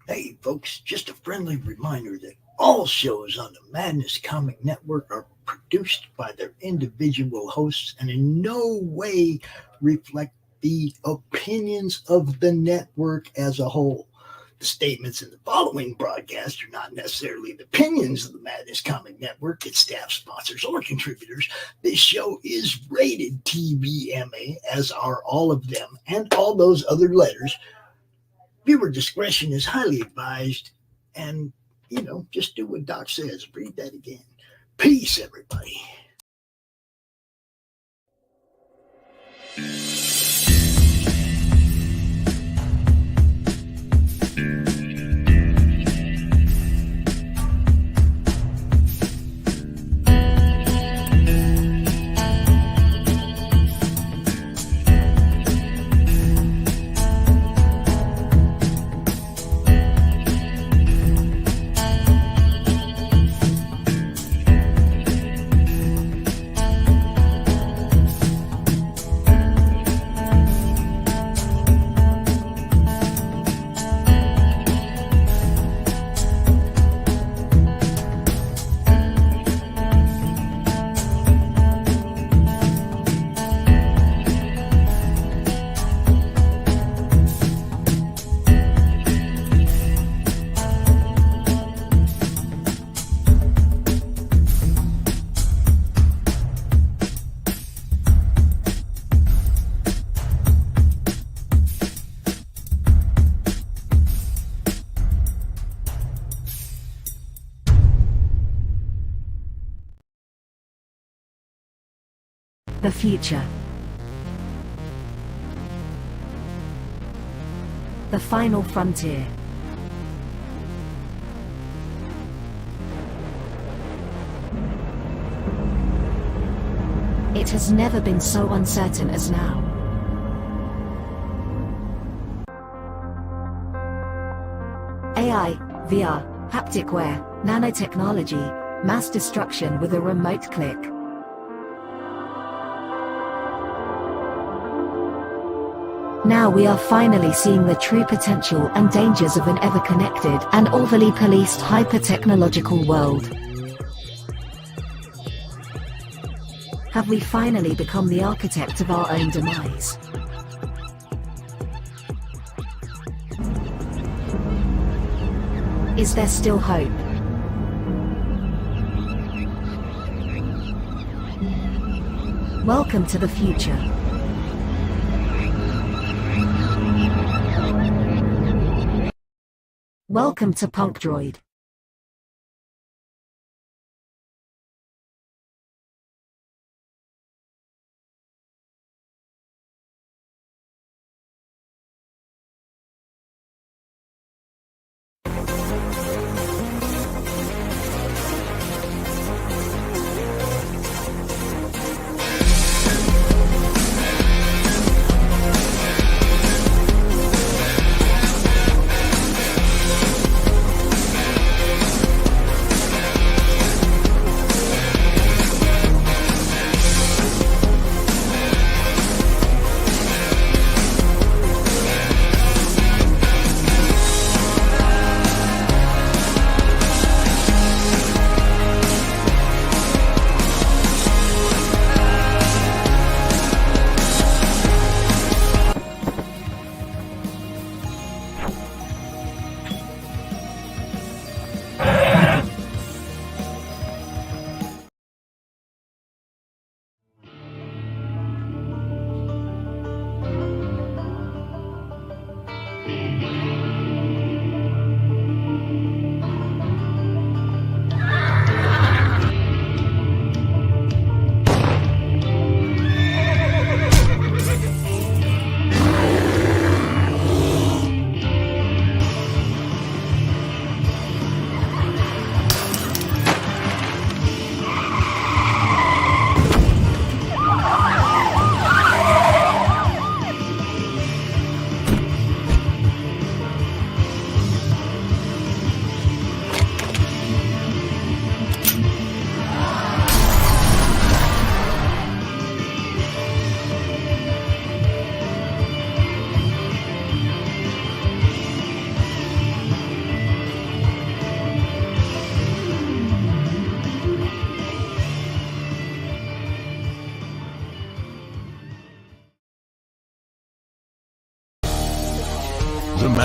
Hey folks, just a friendly reminder that all shows on the Madness Comic Network are produced by their individual hosts and in no way reflect the opinions of the network as a whole. The statements in the following broadcast are not necessarily the opinions of the Madness Comic Network, its staff, sponsors, or contributors. This show is rated TVMA, as are all of them and all those other letters. Viewer discretion is highly advised, and, just do what Doc says. Read that again. Peace, everybody. The future. The final frontier. It has never been so uncertain as now. AI, VR, haptic wear, nanotechnology, mass destruction with a remote click. Now we are finally seeing the true potential and dangers of an ever-connected and overly policed hyper-technological world. Have we finally become the architect of our own demise? Is there still hope? Welcome to the future. Welcome to Punk Droid.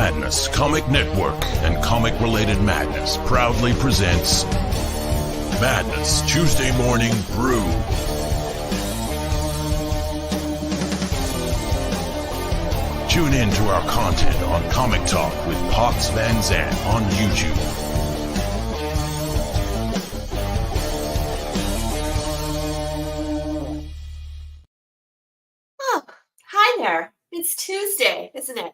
Madness Comic Network and comic-related madness proudly presents Madness Tuesday Morning Brew. Tune in to our content on Comic Talk with Pops Van Zandt on YouTube. Oh, hi there. It's Tuesday, isn't it?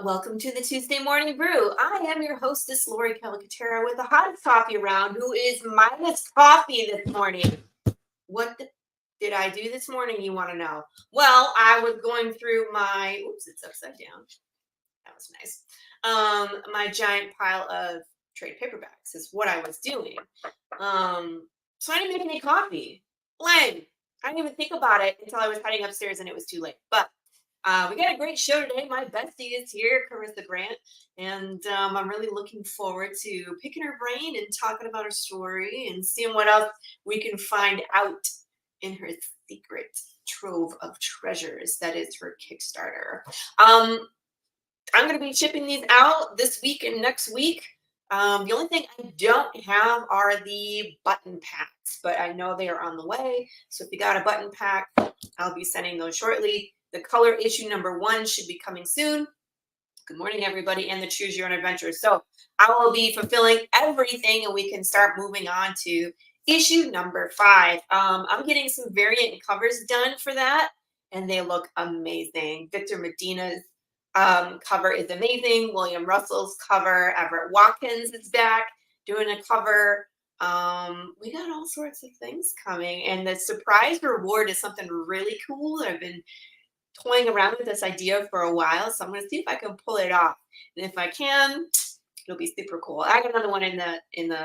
Welcome to the Tuesday Morning Brew. I am your hostess, Laurie Calcaterra, with the hottest coffee around, who is minus coffee this morning. What did I do this morning, you want to know? Well, I was going through my, oops, it's upside down. That was nice. My giant pile of trade paperbacks is what I was doing. So I didn't make any coffee. Lame. I didn't even think about it until I was heading upstairs and it was too late. But we got a great show today. My bestie is here, Corissa Grant, and I'm really looking forward to picking her brain and talking about her story and seeing what else we can find out in her secret trove of treasures that is her Kickstarter. I'm going to be shipping these out this week and next week. The only thing I don't have are the button packs, but I know they are on the way. So if you got a button pack, I'll be sending those shortly. The color issue number 1 should be coming soon. Good morning, everybody, and the Choose Your Own Adventure. So I will be fulfilling everything, and we can start moving on to issue number 5. I'm getting some variant covers done for that, and they look amazing. Victor Medina's cover is amazing. William Russell's cover. Everett Watkins is back doing a cover. We got all sorts of things coming, and the surprise reward is something really cool that I've been toying around with this idea for a while, so I'm going to see if I can pull it off. And if I can, it'll be super cool. I got another one in the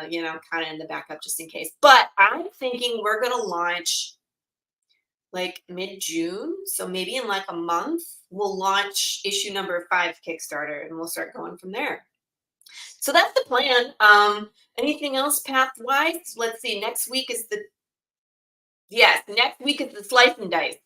you know, kind of in the backup just in case. But I'm thinking we're going to launch like mid-June, so maybe in like a month we'll launch issue number 5 Kickstarter, and we'll start going from there. So that's the plan. Anything else path-wise? Let's see. Next week is the slice and dice.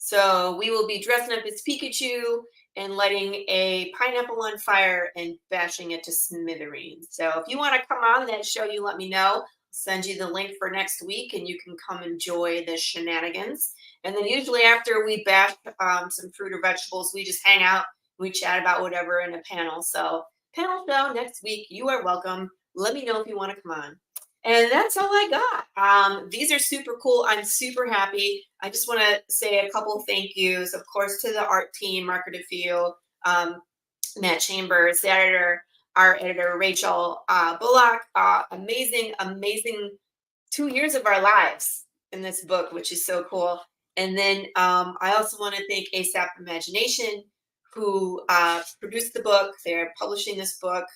So we will be dressing up as Pikachu and lighting a pineapple on fire and bashing it to smithereens. So if you want to come on that show, you let me know. I'll send you the link for next week, and you can come enjoy the shenanigans. And then usually after we bash some fruit or vegetables, we just hang out. We chat about whatever in a panel. So panel show next week. You are welcome. Let me know if you want to come on. And that's all I got. These are super cool. I'm super happy. I just want to say a couple of thank yous, of course, to the art team, Marco DeFeo, Matt Chambers, the editor, our editor, Rachel Blalock. Amazing 2 years of our lives in this book, which is so cool. And then I also want to thank ASAP Imagination, who produced the book. They're publishing this book.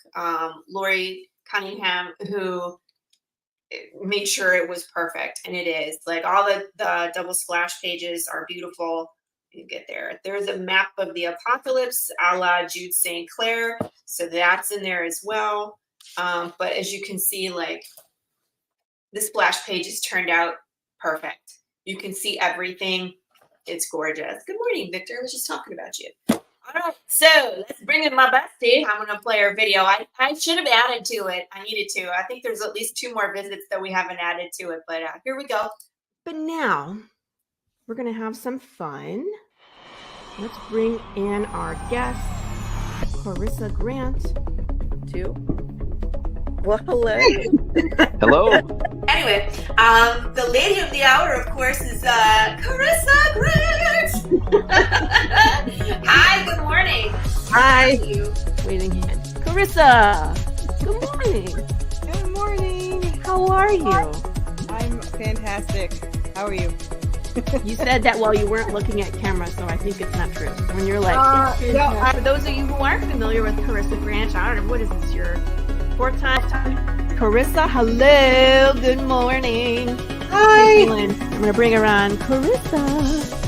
Laurie Cunningham, who made sure it was perfect, and it is. Like, all the double splash pages are beautiful. You get there. There's a map of the apocalypse a la Jude St. Clair, so that's in there as well. But as you can see, like, the splash pages turned out perfect. You can see everything. It's gorgeous. Good morning, Victor. I was just talking about you. All right, so let's bring in my bestie. I'm going to play her video. I should have added to it. I needed to. I think there's at least 2 more visits that we haven't added to it, but here we go. But now we're going to have some fun. Let's bring in our guest, Corissa Grant, too. Well, hello. Hello. Anyway, the lady of the hour, of course, is Corissa Grant. Hi, good morning. Hi. Waving hand. Corissa, good morning. Good morning. How are you? I'm fantastic. How are you? You said that while you weren't looking at camera, so I think it's not true. When you're like, for those of you who aren't familiar with Corissa Grant, I don't know, what is this, your 4th time? Corissa, hello, good morning. Hi. I'm going to bring her on. Corissa.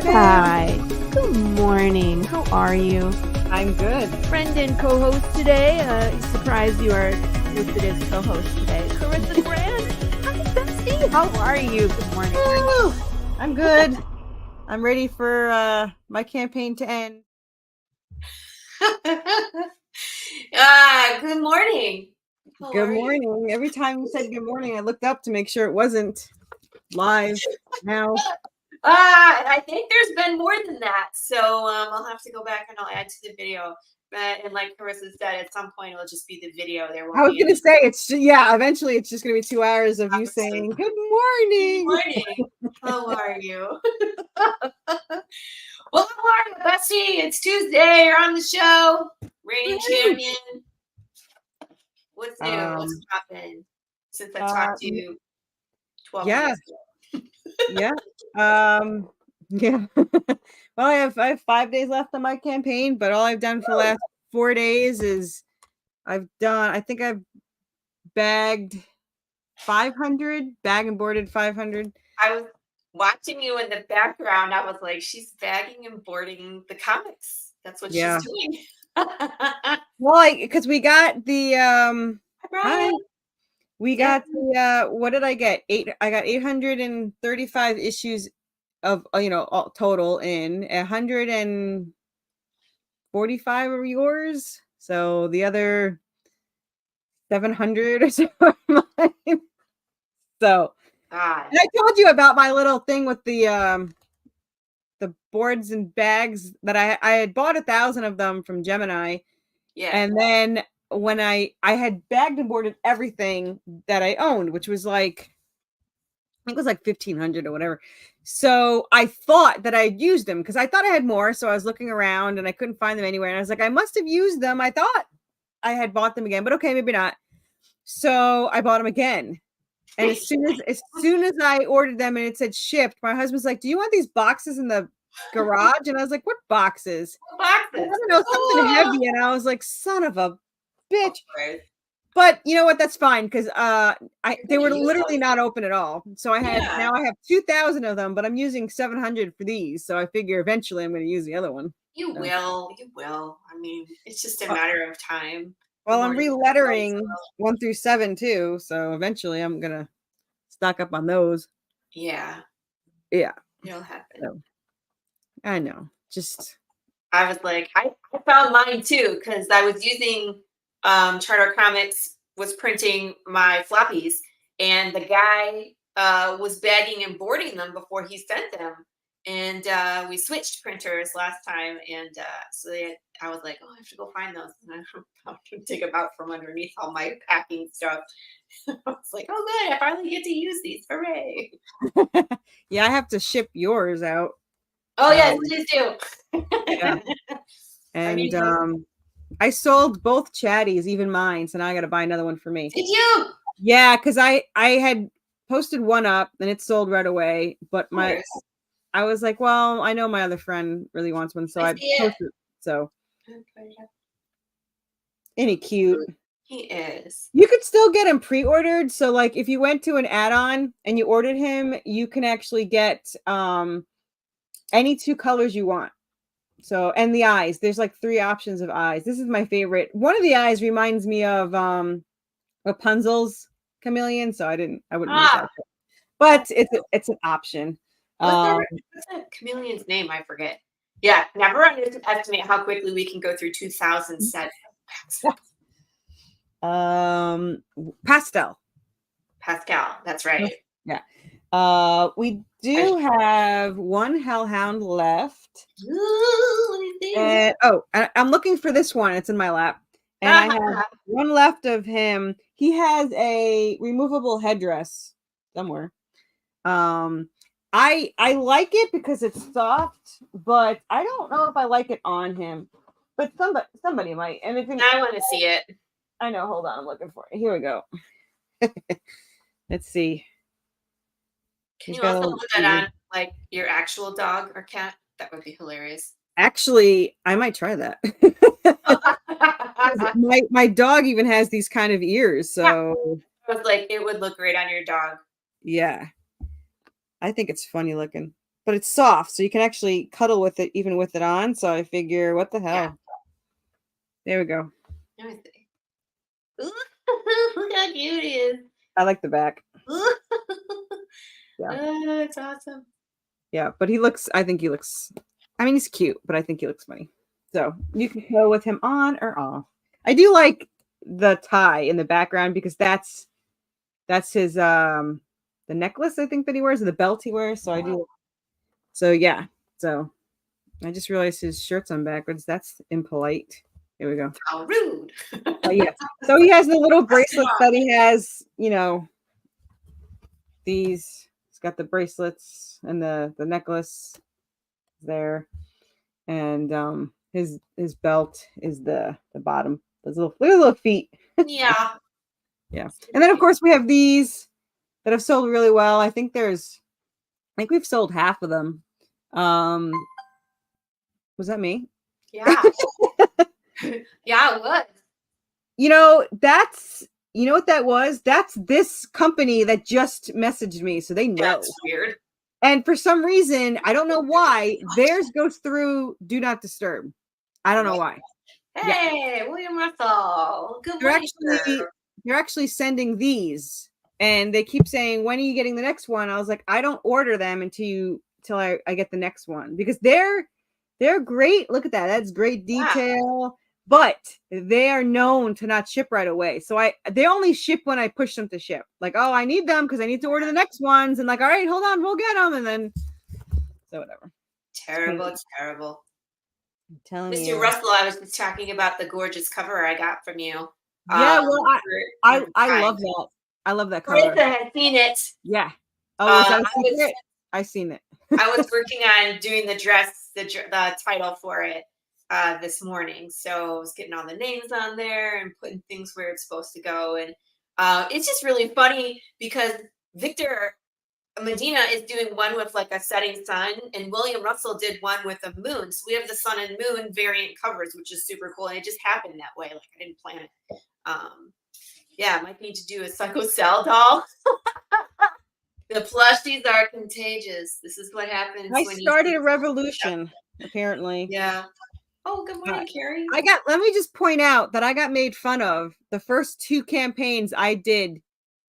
Hi. Good morning. How are you? I'm good. Friend and co-host today. Surprised you are listed as co-host today. Corissa Grant. Hi, bestie. How are you? Good morning. Woo! I'm good. I'm ready for my campaign to end. Good morning. How Good are you? morning. Every time you said good morning, I looked up to make sure it wasn't live now. I think there's been more than that, so I'll have to go back and I'll add to the video. And like Carissa said, at some point it'll just be the video. There won't I was be gonna say eventually it's just gonna be 2 hours of you saying good morning. Good morning. How are you? Well, how are you, Bessie? It's Tuesday. You're on the show. Reigning champion. What's new? What's poppin'? Since I talked to you 12 minutes ago. Yeah. Yeah. Well, I have 5 days left on my campaign, but all I've done for the last 4 days is I think I've bagged 500, bag and boarded 500. I was watching you in the background. I was like, she's bagging and boarding the comics. That's what she's doing. Well, because we got the Right. we got the what did I get? I got 835 issues of all total in 145 are yours. So the other 700 or so are mine. So and I told you about my little thing with the boards and bags that I had bought 1,000 of them from Gemini. Yeah. And then when I had bagged and boarded everything that I owned, which was like, I think it was like 1,500 or whatever. So I thought that I had used them because I thought I had more. So I was looking around and I couldn't find them anywhere. And I was like, I must have used them. I thought I had bought them again, but okay, maybe not. So I bought them again. And as soon as I ordered them and it said shipped, my husband's like, do you want these boxes in the garage? And I was like, what boxes? I don't know, something heavy. And I was like, son of a bitch. But you know what? That's fine because they were literally not open at all. So now I have 2,000 of them, but I'm using 700 for these. So I figure eventually I'm going to use the other one. You will. I mean, it's just a matter of time. Well, I'm relettering 1 through 7 too. So eventually I'm going to stock up on those. Yeah. Yeah. It'll happen. So, I know. I was like, I found mine too because I was using Charter Comics was printing my floppies, and the guy was bagging and boarding them before he sent them. And we switched printers last time, and I was like, oh, I have to go find those. And I have to dig them out from underneath all my packing stuff. I was like, oh, good, I finally get to use these. Hooray! Yeah, I have to ship yours out. Oh yes, please do. Yeah. And I sold both chatties, even mine, so now I got to buy another one for me. Did you? Yeah, because I had posted one up and it sold right away, but I was like, well, I know my other friend really wants one, so I posted it. So, ain't he cute? He is. You could still get him pre-ordered. So, like, if you went to an add-on and you ordered him, you can actually get any 2 colors you want. So, and the eyes, there's like 3 options of eyes. This is my favorite. One of the eyes reminds me of Rapunzel's chameleon, so I wouldn't make that. But it's an option. What's that chameleon's name? I forget. Yeah, never underestimate how quickly we can go through 2,000 sets. Pastel, that's right. Yeah. We do have 1 hellhound left. Ooh, and I'm looking for this one. It's in my lap. And I have 1 left of him. He has a removable headdress somewhere. I like it because it's soft, but I don't know if I like it on him. But somebody might. And I want to see it. I know. Hold on, I'm looking for it. Here we go. Let's see. Can you also put that on like your actual dog or cat? That would be hilarious. Actually, I might try that. my dog even has these kind of ears, so I was like, it would look great on your dog. Yeah. I think it's funny looking, but it's soft, so you can actually cuddle with it even with it on. So I figure, what the hell? Yeah. There we go. Let me see. Ooh, look how cute he is. I like the back. Yeah. It's awesome. Yeah, but I think he looks, I mean, he's cute, but I think he looks funny. So you can go with him on or off. I do like the tie in the background because that's his the necklace I think that he wears, or the belt he wears. So I do. So yeah. So I just realized his shirt's on backwards. That's impolite. Here we go. How rude. Yeah. So he has the little bracelets that he has, these. He's got the bracelets and the necklace there. And his belt is the bottom. Those little feet. Yeah. Yeah. And then of course we have these that have sold really well. I think we've sold half of them. Was that me? Yeah. Yeah, it was. You know what that was? That's this company that just messaged me, so they know. That's weird. And for some reason, I don't know why, theirs goes through Do Not Disturb. I don't know why. Hey, William Russell. Good morning, sir. They're actually sending these, and they keep saying, when are you getting the next one? I was like, I don't order them until I get the next one, because they're great. Look at that. That's great detail. But they are known to not ship right away. So they only ship when I push them to ship. Like, oh, I need them because I need to order the next ones. And like, all right, hold on, we'll get them. And then, so whatever. Terrible. It's terrible. I'm telling Mr. you. Russell, I was just talking about the gorgeous cover I got from you. Yeah, well, I love that. I love that cover. Corissa has seen it. Yeah. Oh, I seen it. I was working on doing the title for it this morning. So I was getting all the names on there and putting things where it's supposed to go. And it's just really funny because Victor Medina is doing one with like a setting sun, and William Russell did one with a moon. So we have the sun and moon variant covers, which is super cool. And it just happened that way. Like I didn't plan it. Yeah, I might need to do a Psycho Cell doll. The plushies are contagious. This is what happens. I started a revolution, apparently. Yeah. Oh, good morning, Carrie. Let me just point out that I got made fun of the first 2 campaigns I did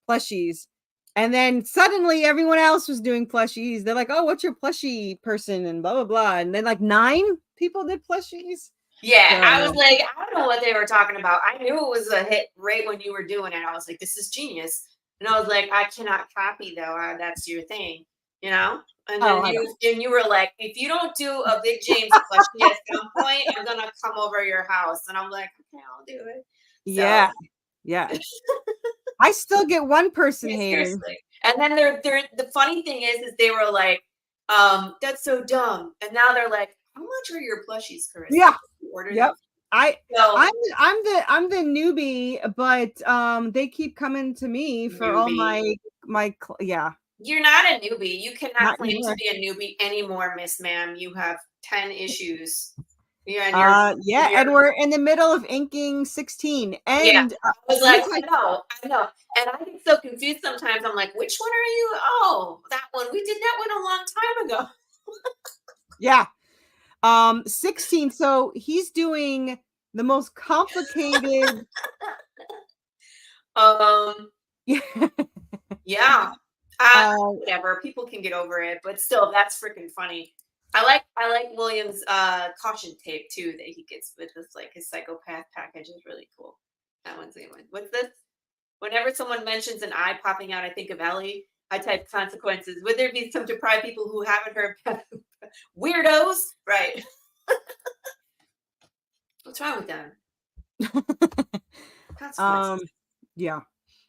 plushies. And then suddenly everyone else was doing plushies. They're like, oh, what's your plushie person? And blah, blah, blah. And then like 9 people did plushies. Yeah, so, I was like, I don't know what they were talking about. I knew it was a hit right when you were doing it. I was like, this is genius. And I was like, I cannot copy though. That's your thing, And then you were like, if you don't do a Big James plushie at some point, I'm gonna come over your house. And I'm like, okay, I'll do it. So, yeah. I still get one person hating. And then the funny thing is they were like, that's so dumb. And now they're like, how much are your plushies, Kurissa? Yeah. Yep. I'm the newbie, but they keep coming to me for all my yeah. You're not a newbie. You cannot claim to be a newbie anymore, Miss Ma'am. You have 10 issues. Yeah, and we're in the middle of inking 16. And I was like, I know. And I get so confused sometimes. I'm like, which one are you? Oh, that one. We did that one a long time ago. Yeah. 16. So he's doing the most complicated. Yeah. Whatever. People can get over it, but still, that's freaking funny. I like William's caution tape too that he gets with this, like his psychopath package is really cool. That one's a good one. What's this? Whenever someone mentions an eye popping out, I think of Ellie. I type consequences. Would there be some deprived people who haven't heard weirdos? Right. What's wrong with them? Consequences. Yeah.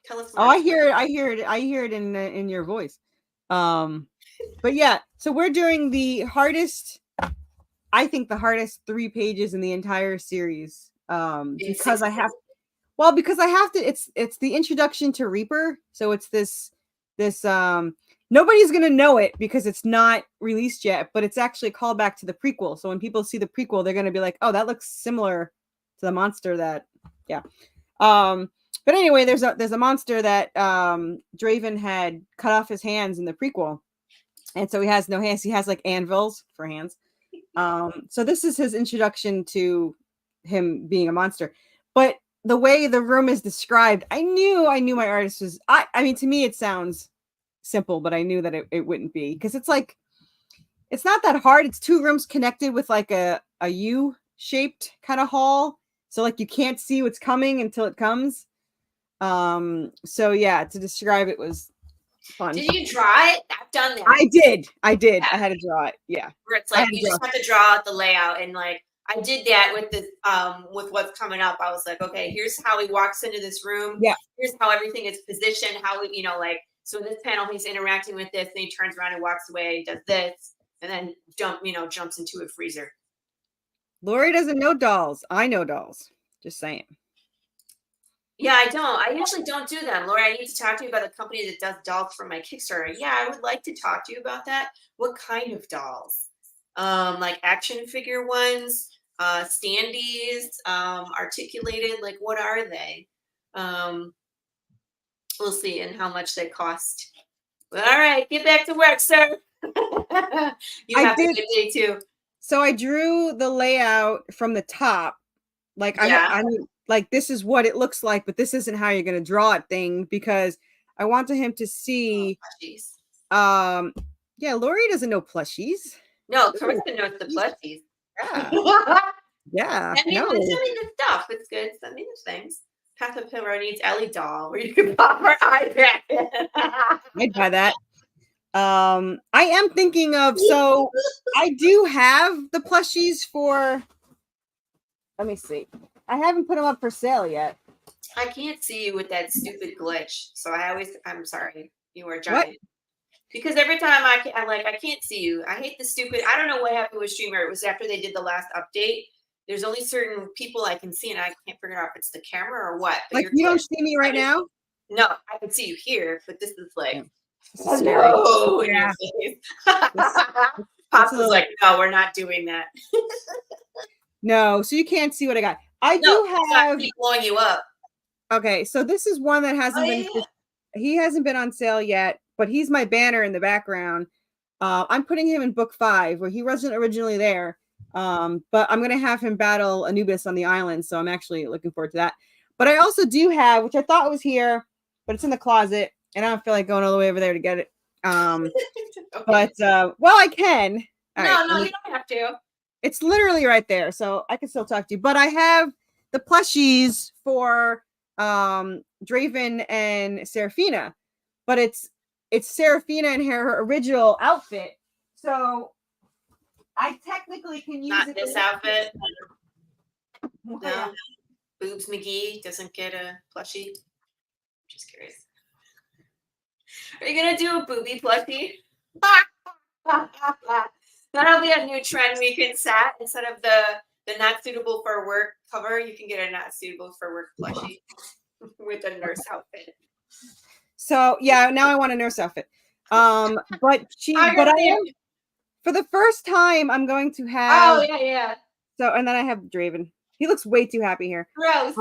Tell us. I hear it in your voice. But yeah, so we're doing the hardest 3 pages in the entire series. Because I have to, it's the introduction to Reaper. So it's this nobody's gonna know it because it's not released yet, but it's actually a callback to the prequel. So when people see the prequel, they're gonna be like, oh, that looks similar to the monster that, yeah. But anyway, there's a monster that Draven had cut off his hands in the prequel. And so he has no hands. He has like anvils for hands. So this is his introduction to him being a monster. But the way the room is described, I knew my artist was, I mean, to me, it sounds simple, but I knew that it wouldn't be, because it's like, it's not that hard. It's 2 rooms connected with like a U shaped kind of haul. So like you can't see what's coming until it comes. So yeah, to describe it was fun. Did you draw it? I've done that. I did. Yeah. I had to draw it. Yeah. Where it's like you just have to draw out the layout, and like I did that with the with what's coming up. I was like, okay, here's how he walks into this room. Yeah. Here's how everything is positioned. How we, like, so in this panel he's interacting with this, and he turns around and walks away, does this, and then jumps into a freezer. Laurie doesn't know dolls. I know dolls. Just saying. Yeah, I don't. I usually don't do them. Laurie, I need to talk to you about the company that does dolls for my Kickstarter. Yeah, I would like to talk to you about that. What kind of dolls? Like action figure ones, standees, articulated, like what are they? We'll see, and how much they cost. Well, all right, get back to work, sir. You have a good day too. So I drew the layout from the top. Like I mean, like this is what it looks like, but this isn't how you're gonna draw it thing, because I wanted him to see. Yeah, Laurie doesn't know plushies. No, Corissa knows the plushies. Yeah. Yeah. Send me the stuff. It's good. Send me the things. Papa Pillar needs Ellie doll where you can pop her iPad. I'd buy that. I am thinking of, so I do have the plushies for, let me see. I haven't put them up for sale yet. I can't see you with that stupid glitch. So I'm sorry. You are giant. What? Because every time I can't see you. I hate the stupid, I don't know what happened with Streamer. It was after they did the last update. There's only certain people I can see, and I can't figure out if it's the camera or what. But like you don't see me right now? No, I can see you here, but this is like, this is scary. No, yeah. Pops was like, no, we're not doing that. No, so you can't see what I got. I do have. Keep blowing you up. Okay, so this is one that hasn't been. Yeah. He hasn't been on sale yet, but he's my banner in the background. I'm putting him in book 5, where he wasn't originally there. But I'm gonna have him battle Anubis on the island, so I'm actually looking forward to that. But I also do have, which I thought was here, but it's in the closet, and I don't feel like going all the way over there to get it. Okay. But well, I can. All right, you don't have to. It's literally right there, so I can still talk to you. But I have the plushies for Draven and Seraphina, but it's Seraphina in her original outfit, so I technically can use not this outfit. No, Boobs McGee doesn't get a plushie. Just curious. Are you gonna do a booby plushie? That'll be a new trend we can set. Instead of the not suitable for work cover, you can get a not suitable for work plushie with a nurse outfit. So yeah, now I want a nurse outfit. But I am, for the first time, I'm going to have. Oh yeah. So and then I have Draven. He looks way too happy here. Gross.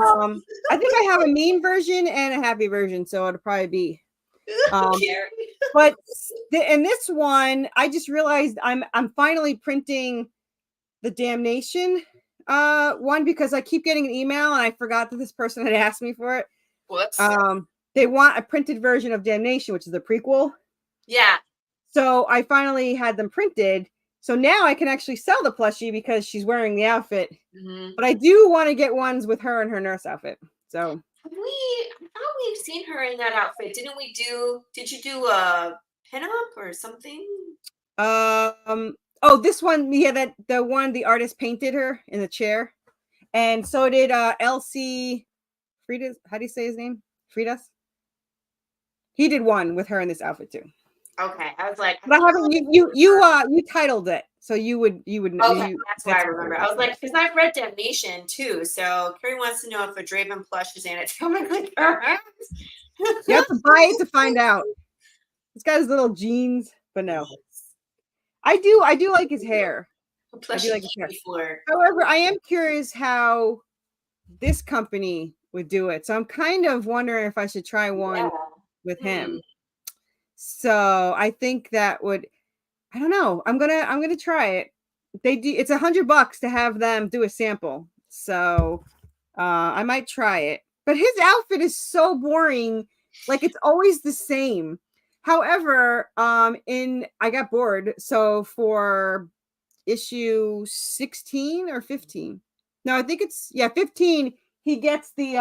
I think I have a mean version and a happy version, so it'll probably be. But in this one, I just realized I'm finally printing the Damnation one, because I keep getting an email and I forgot that this person had asked me for it. Whoops. They want a printed version of Damnation, which is the prequel. Yeah. So I finally had them printed. So now I can actually sell the plushie because she's wearing the outfit. Mm-hmm. But I do want to get ones with her in her nurse outfit. So I thought we've seen her in that outfit. Did you do a pinup or something? Oh, this one, yeah, the one the artist painted her in the chair. And so did LC Fridas. How do you say his name? Fridas? He did one with her in this outfit too. Okay. I was like, but I haven't you titled it. So you would know. Okay, that's why I remember. I was like, because I've read Damnation too. So Carrie wants to know if a Draven plush is anatomically correct. You have to buy it to find out. He's got his little jeans, but no. I do like his hair. I do like his hair. However, I am curious how this company would do it. So I'm kind of wondering if I should try one with him. So I think that would, I don't know. I'm gonna try it. It's $100 to have them do a sample. So I might try it. But his outfit is so boring. Like it's always the same. However, I got bored. So for issue 16 or 15, No, I think it's 15. He gets the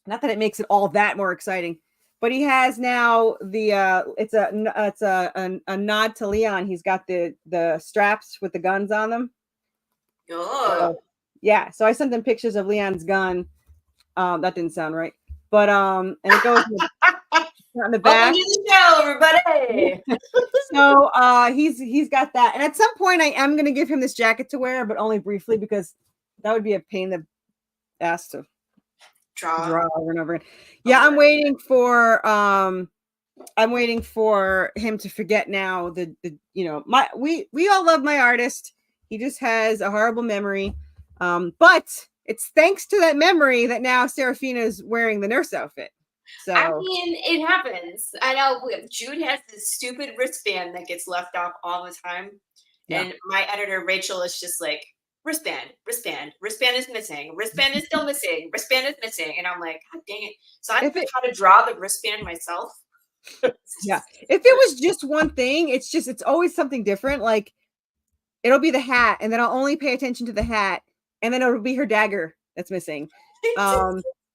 not that it makes it all that more exciting, but he has now the it's a nod to Leon. He's got the straps with the guns on them. Oh. Yeah, so I sent them pictures of Leon's gun. That didn't sound right. But and it goes on the back. Welcome to the show, everybody. So he's got that. And at some point I am gonna give him this jacket to wear, but only briefly because that would be a pain in the ass to draw over and over again. Yeah, I'm waiting for him to forget now the we all love my artist. He just has a horrible memory. But it's thanks to that memory that now Serafina is wearing the nurse outfit. So I mean, it happens. I know Jude has this stupid wristband that gets left off all the time. Yeah. And my editor, Rachel, is just like, wristband is missing. Wristband is still missing. Wristband is missing. And I'm like, God dang it. So I learned how to draw the wristband myself. Yeah. If it was just one thing, it's always something different. Like it'll be the hat, and then I'll only pay attention to the hat, and then it'll be her dagger that's missing.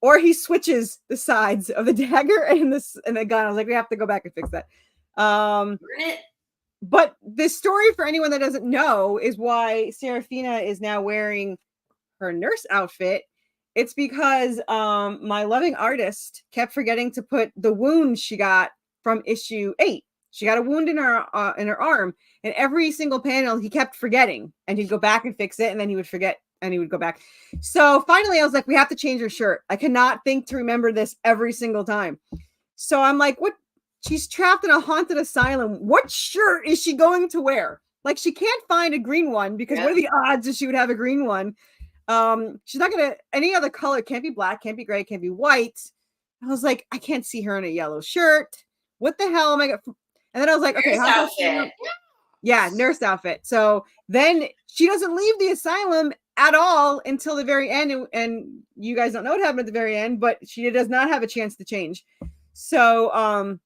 Or he switches the sides of the dagger and the gun. I was like, we have to go back and fix that. But this story, for anyone that doesn't know, is why Serafina is now wearing her nurse outfit. It's because my loving artist kept forgetting to put the wound she got from issue 8. She got a wound in her arm, and every single panel he kept forgetting, and he'd go back and fix it, and then he would forget, and he would go back. So finally, I was like, we have to change her shirt. I cannot think to remember this every single time. So I'm like, what? She's trapped in a haunted asylum. What shirt is she going to wear? Like, she can't find a green one because what are the odds that she would have a green one? She's not gonna any other color. Can't be black, can't be gray, can't be white. I was like, I can't see her in a yellow shirt. What the hell am I gonna? And then I was like, okay, nurse outfit. So then she doesn't leave the asylum at all until the very end, and you guys don't know what happened at the very end, but she does not have a chance to change. So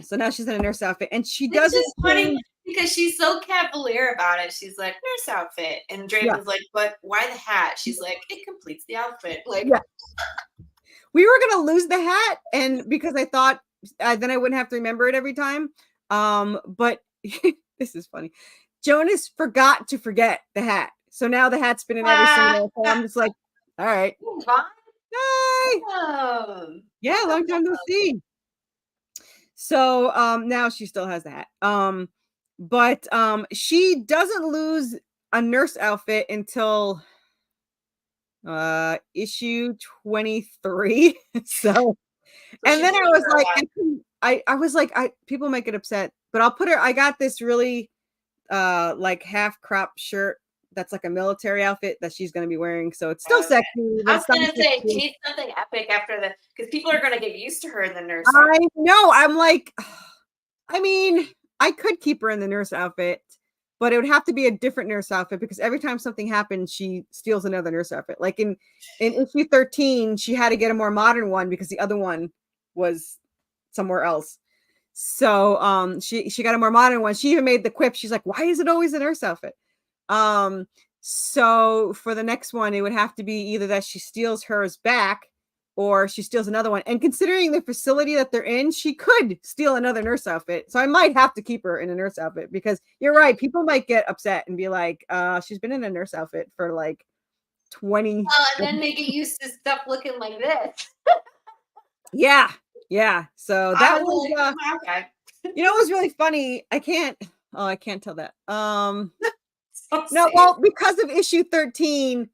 so now she's in a nurse outfit, and she doesn't. Funny because she's so cavalier about it. She's like, nurse outfit, and Draven's like, but why the hat? She's like, it completes the outfit. Like, we were gonna lose the hat, and because I thought then I wouldn't have to remember it every time. But this is funny. Jonas forgot to forget the hat, so now the hat's been in every single. So I'm just like, all right, hi, yeah, long time no see. So now she still has the hat. But she doesn't lose a nurse outfit until issue 23. So and then I was like, I was like, people might get upset, but I'll put her. I got this really like half crop shirt that's like a military outfit that she's going to be wearing, so it's still sexy. I was going to say she needs something epic after the because people are going to get used to her in the nurse. I know. I'm like, I mean, I could keep her in the nurse outfit, but it would have to be a different nurse outfit because every time something happens, she steals another nurse outfit. Like in issue 13, she had to get a more modern one because the other one was somewhere else. So she got a more modern one. She even made the quip. She's like, why is it always a nurse outfit? So for the next one, it would have to be either that she steals hers back or she steals another one. And considering the facility that they're in, she could steal another nurse outfit. So I might have to keep her in a nurse outfit because you're right. People might get upset and be like, she's been in a nurse outfit for like 20. And then they get used to stuff looking like this. Yeah. So that was, okay. You know, it was really funny. I can't tell that. No, well, because of issue 13,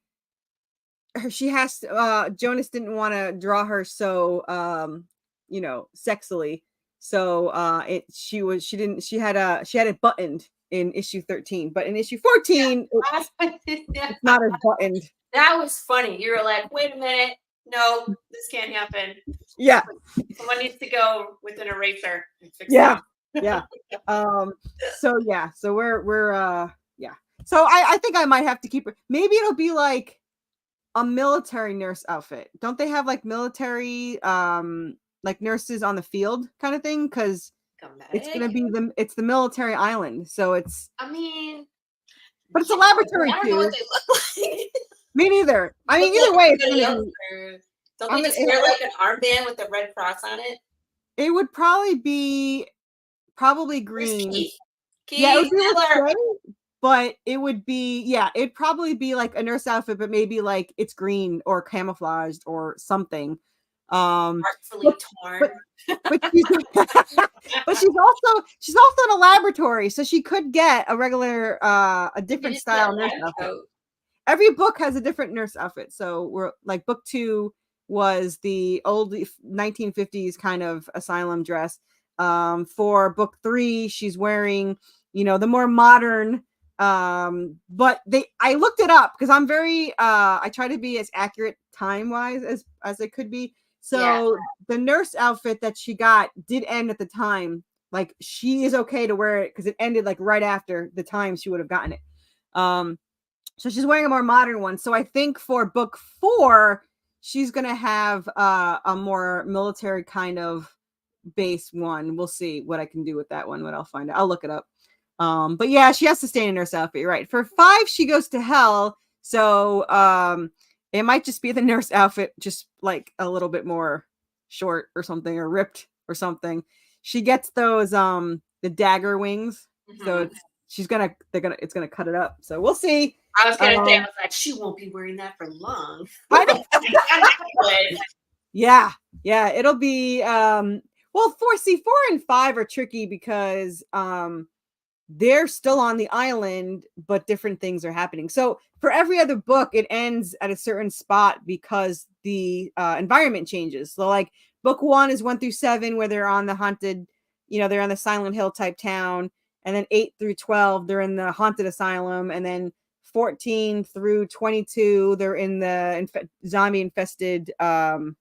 she has to, Jonas didn't want to draw her so sexily. So she had it buttoned in issue 13, but in issue 14 it's not as buttoned. That was funny. You were like, wait a minute, no, this can't happen. Yeah. Someone needs to go with an eraser and fix it. Yeah. So we're So I think I might have to keep her. Maybe it'll be like a military nurse outfit. Don't they have like military like nurses on the field kind of thing? Because it's gonna be the military island. So it's but it's a laboratory I don't know what they look like. Me neither. I mean, either way, it's gonna be, don't they just wear like an armband with a red cross on it? It would probably be green. Keith? Yeah, it would be with Trey, but it would be it'd probably be like a nurse outfit, but maybe like it's green or camouflaged or something. Artfully torn. But she's also in a laboratory, so she could get a regular a different style nurse outfit. Every book has a different nurse outfit. So we're like book 2 was the old 1950s kind of asylum dress. For book 3, she's wearing, the more modern, but I looked it up because I'm very I try to be as accurate time-wise as it could be. So the nurse outfit that she got did end at the time. Like she is okay to wear it because it ended like right after the time she would have gotten it. So she's wearing a more modern one. So I think for book 4, she's going to have a more military kind of base one. We'll see what I can do with that one, what I'll find out. I'll look it up. But yeah, she has to stay in a nurse outfit, right? For 5, she goes to hell. So it might just be the nurse outfit, just like a little bit more short or something, or ripped or something. She gets those the dagger wings. Mm-hmm. So it's gonna cut it up. So we'll see. I was gonna say, I was like, she won't be wearing that for long. Yeah, it'll be well, 4 and 5 are tricky because they're still on the island, but different things are happening. So for every other book, it ends at a certain spot because the environment changes. So like book 1 is 1 through 7, where they're on the haunted, they're on the Silent Hill type town. And then 8 through 12, they're in the haunted asylum. And then 14 through 22, they're in the zombie infested town.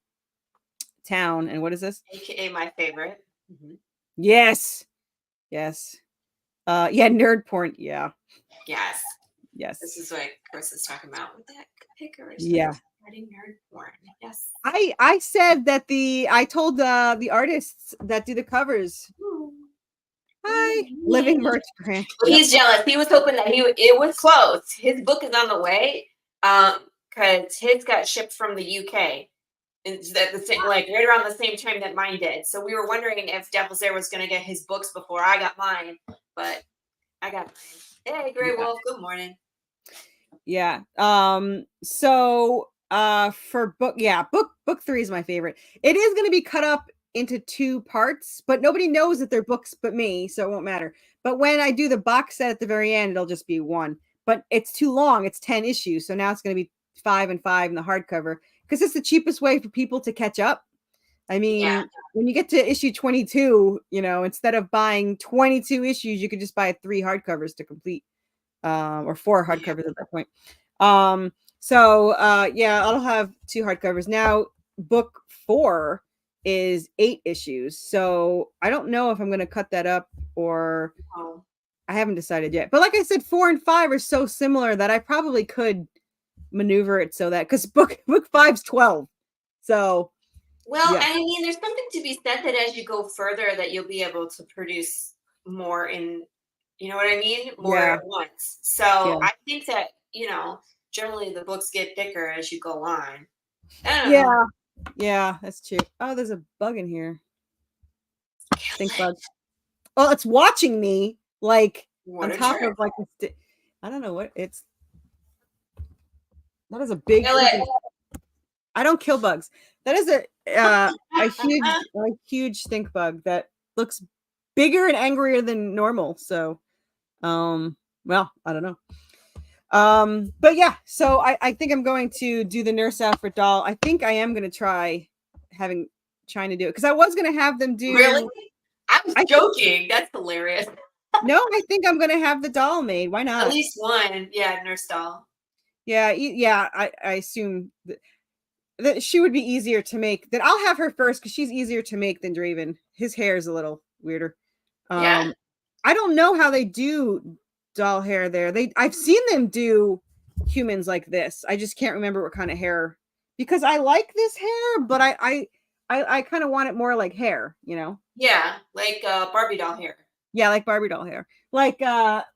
And what is this? AKA my favorite. Mm-hmm. Yes. Nerd porn. Yeah. Yes. This is what Chris is talking about with that picker. Yeah. Nerd porn. Yes. I said that I told the artists that do the covers. Ooh. Hi, living merch brand. He's jealous. He was hoping that it was close. His book is on the way, because his got shipped from the UK, and the same, like right around the same time that mine did. So we were wondering if Devil's Air was going to get his books before I got mine, but I got mine. Hey, Grey Wolf. Good morning. Yeah. So for book 3 is my favorite. It is going to be cut up into 2 parts, but nobody knows that they're books but me, so it won't matter. But when I do the box set at the very end, it'll just be 1. But it's too long. It's 10 issues, so now it's going to be 5 and 5 in the hardcover because it's the cheapest way for people to catch up. I mean, when you get to issue 22, instead of buying 22 issues, you could just buy 3 hardcovers to complete, or 4 hardcovers at that point. So I'll have 2 hardcovers. Now, book 4 is 8 issues. So I don't know if I'm going to cut that up or I haven't decided yet. But like I said, 4 and 5 are so similar that I probably could maneuver it so that, because book 5's 12. So. Well, yeah. I mean, there's something to be said that as you go further that you'll be able to produce more in, you know what I mean? More at once. So I think that, generally the books get thicker as you go on. I don't know. Yeah, that's true. Oh, there's a bug in here. Stink bug. Oh, it's watching me like on top of like I don't know what it's. That is a big. I don't kill bugs. That is a huge stink bug that looks bigger and angrier than normal. So, well, I don't know. But yeah, so I think I'm going to do the nurse outfit doll. I think I am going to trying to do it because I was going to have them do. Really? I was joking. That's hilarious. No, I think I'm going to have the doll made. Why not? At least one. Yeah, nurse doll. Yeah. I assume that she would be easier to make. That I'll have her first because she's easier to make than Draven. His hair is a little weirder. I don't know how they do doll hair there. I've seen them do humans like this. I just can't remember what kind of hair, because I like this hair, but I kind of want it more like hair, Yeah, like Barbie doll hair. Yeah, like Barbie doll hair. Like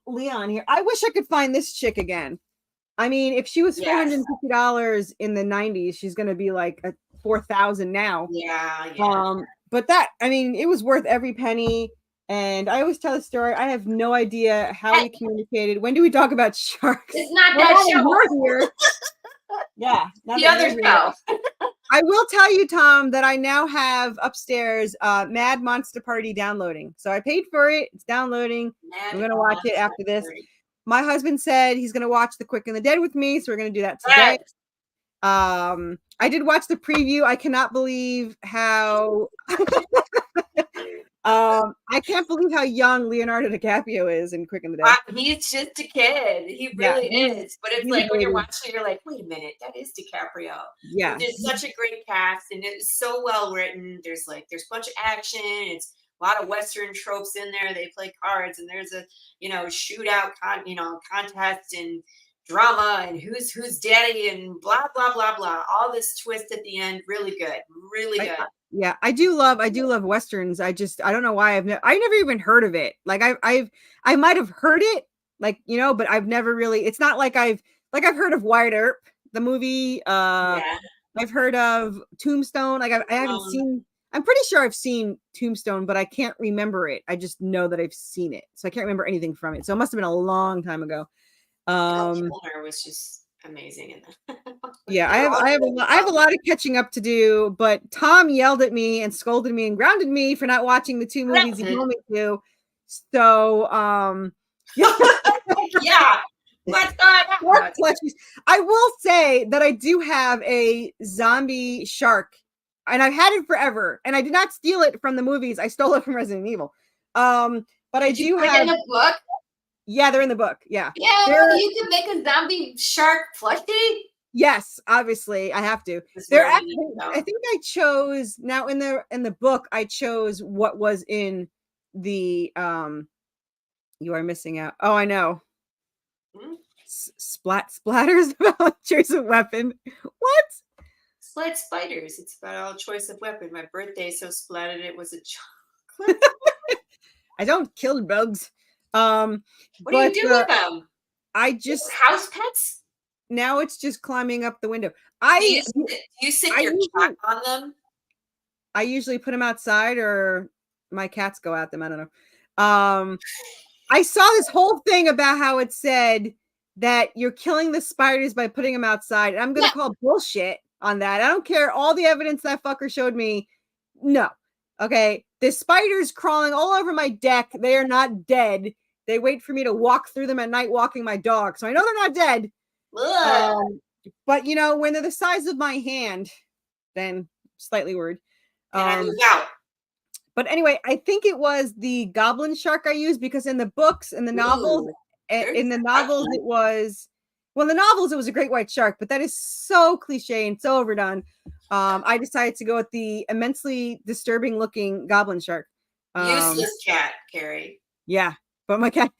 Leon here. I wish I could find this chick again. I mean, if she was Yes. $450 in the 90s, she's going to be like a 4,000 now. Yeah. But that, I mean, it was worth every penny. And I always tell the story. I have no idea how we communicated. When do we talk about sharks? It's not that show. Here. Yeah. The other show. I will tell you, Tom, that I now have upstairs Mad Monster Party downloading. So I paid for it. It's downloading. I'm going to watch it after this. My husband said he's going to watch The Quick and the Dead with me. So we're going to do that today. Right. I did watch the preview. I cannot believe how... I can't believe how young Leonardo DiCaprio is in Quick and the Dead. He's just a kid. He really is. But it's like when you're watching it, you're like, wait a minute, that is DiCaprio. Yeah. There's such a great cast and it's so well written. There's a bunch of action. It's a lot of Western tropes in there. They play cards and there's a, shootout contest and drama and who's daddy and blah, blah, blah, blah. All this twist at the end. Really good. Really good. Yeah, I do love Westerns. I don't know why I never even heard of it. Like I might have heard it, but I've never really, it's not like I've heard of Wyatt Earp, the movie. I've heard of Tombstone. Like I haven't seen, I'm pretty sure I've seen Tombstone, but I can't remember it. I just know that I've seen it. So I can't remember anything from it. So it must have been a long time ago. Kilmer was just amazing in that. Yeah, I have a lot of catching up to do, but Tom yelled at me and scolded me and grounded me for not watching the 2 movies he told me to. So yeah. I will say that I do have a zombie shark and I've had it forever and I did not steal it from the movies. I stole it from Resident Evil. But I do have in a book. Yeah, they're in the book. Yeah. Yeah, you can make a zombie shark plushie. Yes, obviously I have to. They're actually, I think I chose now in the book. I chose what was in the You Are Missing Out. Oh, I know. Splatters about choice of weapon. What? Splat spiders. It's about all choice of weapon. My birthday so splattered it was a chocolate. I don't kill bugs. What do you do with them? I just house pets. Now it's just climbing up the window. Do you sit your cat on them? I usually put them outside, or my cats go at them. I don't know. I saw this whole thing about how it said that you're killing the spiders by putting them outside. And I'm going to call bullshit on that. I don't care. All the evidence that fucker showed me. No. Okay. The spiders crawling all over my deck. They are not dead. They wait for me to walk through them at night walking my dog. So I know they're not dead. But, when they're the size of my hand, then slightly worried. But anyway, I think it was the goblin shark I used because in the books, in the novels, it was, well, in the novels, it was a great white shark, but that is so cliche and so overdone. I decided to go with the immensely disturbing looking goblin shark. Useless cat, Carrie. Yeah, but my cat.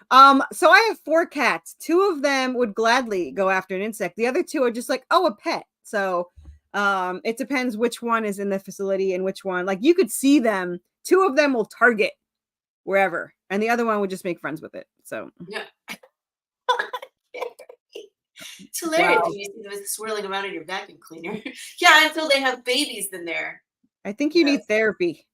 So I have 4 cats. 2 of them would gladly go after an insect. The other 2 are just like, oh, a pet. So it depends which one is in the facility and which one. Like you could see them. 2 of them will target wherever, and the other one would just make friends with it. So yeah. It's hilarious. Wow. You see them swirling around in your vacuum cleaner. Yeah, until they have babies in there. I think you need therapy.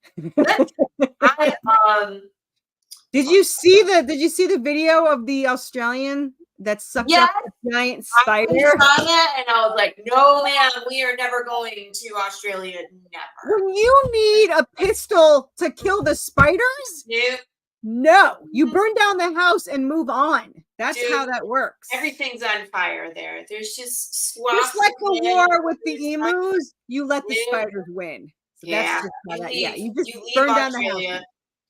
Did you see the video of the Australian that sucked up a giant spider? I saw that and I was like, no, man, we are never going to Australia. Never. When you need a pistol to kill the spiders? Nope. No, you burn down the house and move on. That's how that works. Everything's on fire there. There's just swaths. Just like the war with the emus, you let the spiders win. So that's just how you just burn down the house.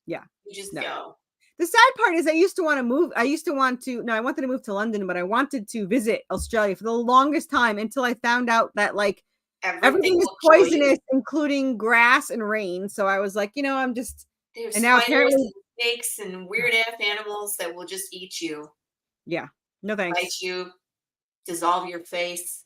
Yeah. You just go. The sad part is I wanted to move to London, but I wanted to visit Australia for the longest time until I found out that everything is poisonous, including grass and rain. So I was like, I'm just, there's and now apparently snakes and weird ass animals that will just eat you. Yeah. No thanks. Bite you, dissolve your face.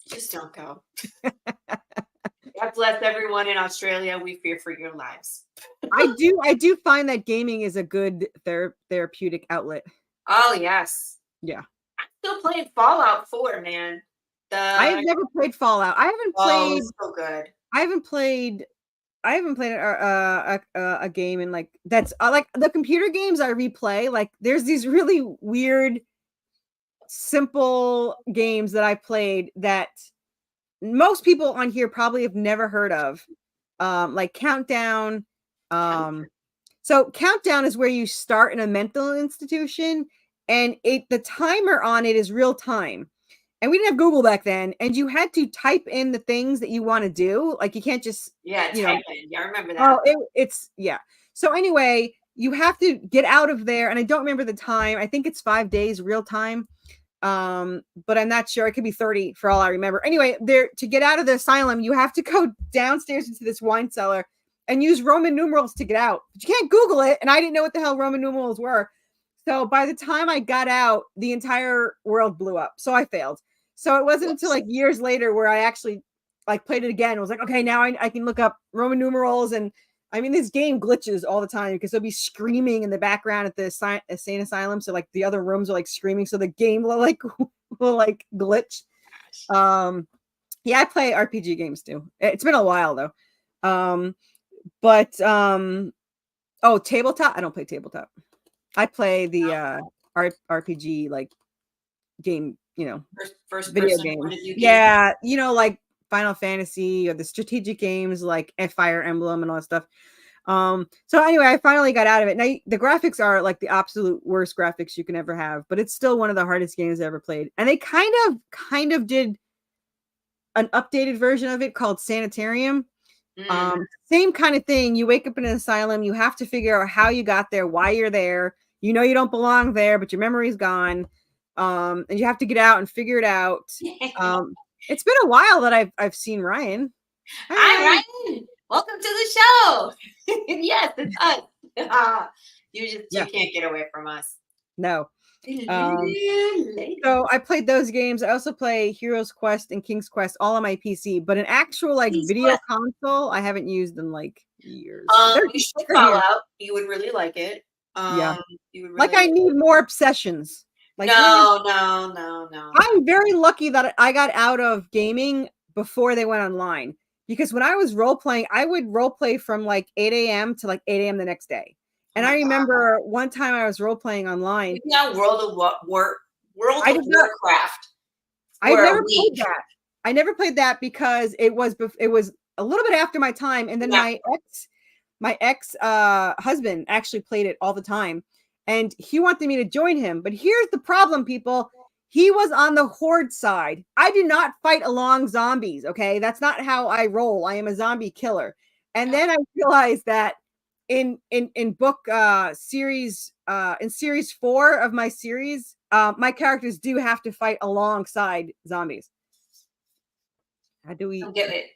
Just don't go. God bless everyone in Australia. We fear for your lives. I do find that gaming is a good therapeutic outlet. Oh yes. Yeah. still playing Fallout 4, man. I have never played Fallout. I haven't played. So good. I haven't played a game in like that's like the computer games I replay. Like there's these really weird, simple games that I played that most people on here probably have never heard of. Like Countdown. So Countdown is where you start in a mental institution, and the timer on it is real time. And we didn't have Google back then, and you had to type in the things that you want to do. Like you can't just type in. Yeah, I remember that. Oh, it's yeah. So anyway, you have to get out of there, and I don't remember the time. I think it's 5 days real time, but I'm not sure. It could be 30 for all I remember. Anyway, there to get out of the asylum, you have to go downstairs into this wine cellar and use Roman numerals to get out. But you can't Google it, and I didn't know what the hell Roman numerals were. So by the time I got out, the entire world blew up. So I failed. So it wasn't until like years later where I actually like played it again. It was like, okay, now I can look up Roman numerals. And I mean, this game glitches all the time because they'll be screaming in the background at the insane asylum. So like the other rooms are like screaming. So the game will like glitch. Yeah, I play RPG games too. It's been a while though. Oh, tabletop. I don't play tabletop. I play the RPG like game, first video person games. game. Yeah, like Final Fantasy or the strategic games like Fire Emblem and all that stuff. So anyway, I finally got out of it. Now the graphics are like the absolute worst graphics you can ever have, but it's still one of the hardest games I ever played. And they kind of did an updated version of it called Sanitarium. Same kind of thing. You wake up in an asylum, you have to figure out how you got there, why you're there. You know you don't belong there, but your memory's gone. And you have to get out and figure it out. It's been a while that I've seen Ryan. Hi, Ryan. Welcome to the show. Yes, it's us. You can't get away from us. No. So I played those games. I also play Heroes Quest and King's Quest all on my PC, but an actual like video console I haven't used in like years. You should Fallout. You would really like it. Yeah. You would really like I need more obsessions. Like no. I'm very lucky that I got out of gaming before they went online. Because when I was role playing, I would role play from like 8 a.m. to like 8 a.m. the next day. And I remember one time I was role playing online. Yeah, World of Warcraft. I never played that because it was a little bit after my time, and then my ex husband actually played it all the time, and he wanted me to join him. But here's the problem, people. He was on the horde side. I do not fight along zombies. Okay, that's not how I roll. I am a zombie killer. And then I realized that in book series in series 4 of my series, my characters do have to fight alongside zombies. How do we come get it?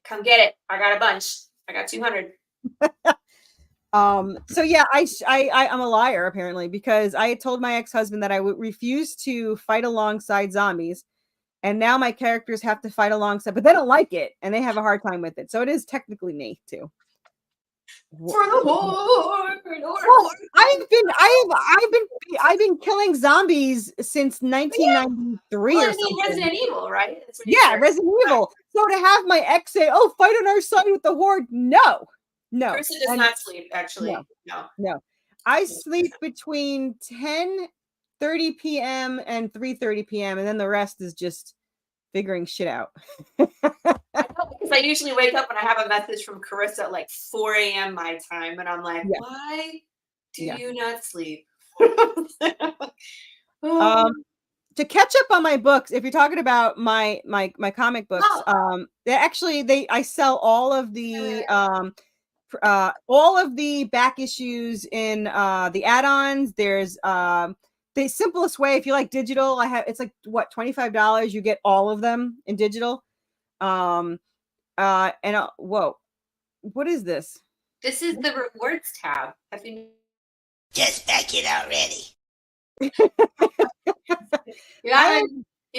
I got a bunch. I got 200. So yeah, I'm a liar apparently, because I had told my ex-husband that I would refuse to fight alongside zombies, and now my characters have to fight alongside, but they don't like it and they have a hard time with it. So it is technically me too. For the horde. Well, I've been killing zombies since 1993 or something. Resident Evil, right? Yeah, Resident Evil. So to have my ex say, "Oh, fight on our side with the horde," no. Carissa does not sleep. Actually, no. I sleep between 10:30 p.m. and 3:30 p.m. and then the rest is just figuring shit out. I know, because I usually wake up and I have a message from Corissa at like 4 a.m. my time, and I'm like, why do you not sleep? To catch up on my books, if you're talking about my comic books, I sell all of the back issues in the add-ons. There's the simplest way, if you like digital, it's like what, $25, you get all of them in digital. Whoa, what is this? This is the rewards tab. Just back it already. You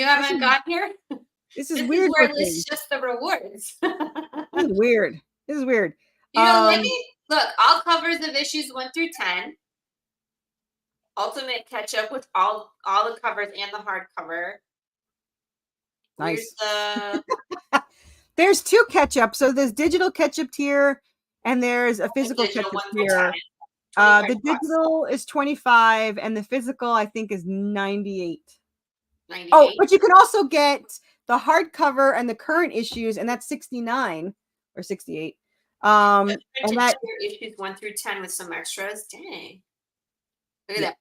haven't got here? This is weird. Where it lists just the rewards. This is weird. Look, all covers of issues 1 through 10. Ultimate catch-up with all the covers and the hardcover. Nice. Where's There's 2 catch-ups. So there's digital catch-up tier and there's a physical digital catch-up one through tier. 10? The digital is 25 and the physical I think is 98. 98? Oh, but you can also get the hardcover and the current issues, and that's 69 or 68. And that issues 1 through 10 with some extras. Dang. Look at that.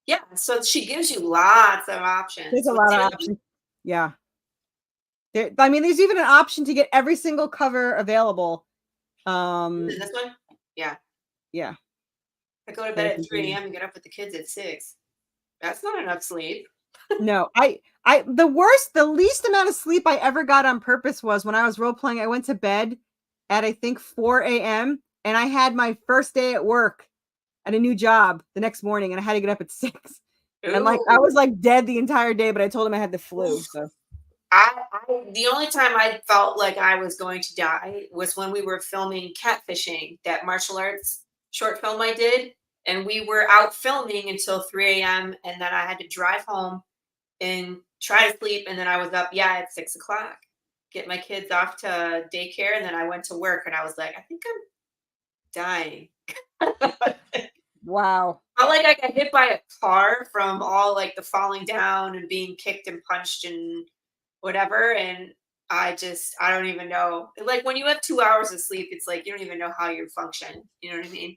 Yeah, so she gives you lots of options. There's a lot of options. Yeah. I mean, there's even an option to get every single cover available. This one? Yeah. Yeah. I go to bed at 3 a.m. and get up with the kids at 6. That's not enough sleep. No, the least amount of sleep I ever got on purpose was when I was role playing. I went to bed at I think 4 a.m. and I had my first day at work at a new job the next morning, and I had to get up at 6. Ooh. And I was like dead the entire day, but I told him I had the flu. So the only time I felt like I was going to die was when we were filming Catfishing, that martial arts short film I did, and we were out filming until 3 a.m. and then I had to drive home and try to sleep, and then I was up at 6 o'clock, get my kids off to daycare, and then I went to work, and I was like, I think I'm dying. Wow. I like I got hit by a car from all like the falling down and being kicked and punched and whatever, and I don't even know. Like when you have 2 hours of sleep, it's like you don't even know how you function. You know what I mean?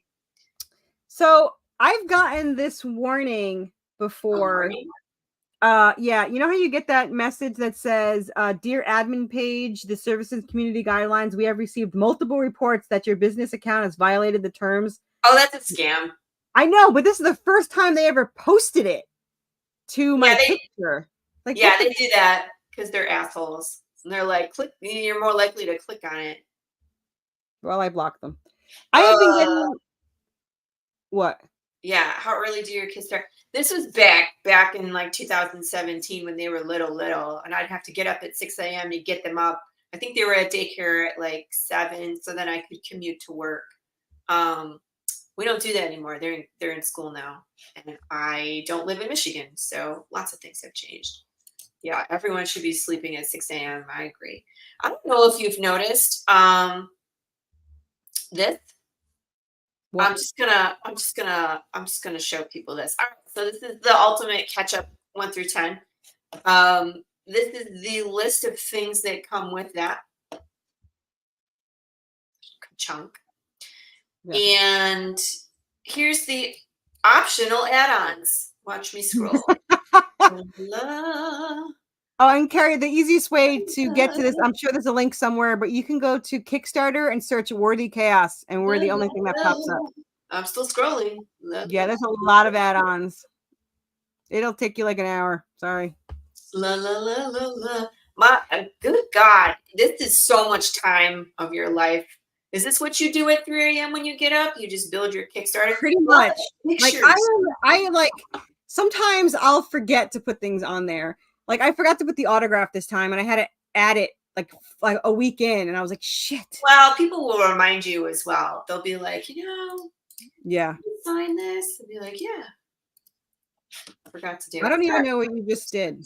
So I've gotten this warning before. Yeah, you know how you get that message that says, "Dear admin page, the services community guidelines, we have received multiple reports that your business account has violated the terms." Oh, that's a scam. I know, but this is the first time they ever posted it to my picture. Like, they do that because they're assholes. And they're like, click, you're more likely to click on it. Well, I blocked them. I have been getting what? Yeah, how early do your kids start? This was back in like 2017 when they were little, and I'd have to get up at 6 a.m. to get them up. I think they were at daycare at like 7, so then I could commute to work. We don't do that anymore. They're in school now, and I don't live in Michigan, so lots of things have changed. Yeah, everyone should be sleeping at 6 a.m. I agree. I don't know if you've noticed this. What? I'm just gonna show people this. All right, so this is the ultimate catch-up 1 through 10. This is the list of things that come with that chunk. Yeah. And here's the optional add-ons. Watch me scroll. Oh, and Carrie, the easiest way to get to this, I'm sure there's a link somewhere, but you can go to Kickstarter and search Worthy Chaos, and we're the only thing that pops up. I'm still scrolling. Yeah, there's a lot of add-ons. It'll take you like an hour. Sorry. La la la la la. Good God, this is so much time of your life. Is this what you do at 3 a.m. when you get up? You just build your Kickstarter? Pretty much. Like I like sometimes I'll forget to put things on there. Like I forgot to put the autograph this time, and I had to add it like a week in, and I was like, shit. Well, people will remind you as well. They'll be like, yeah, sign this. They'll be like, yeah. I forgot to do it. I don't even know what you just did.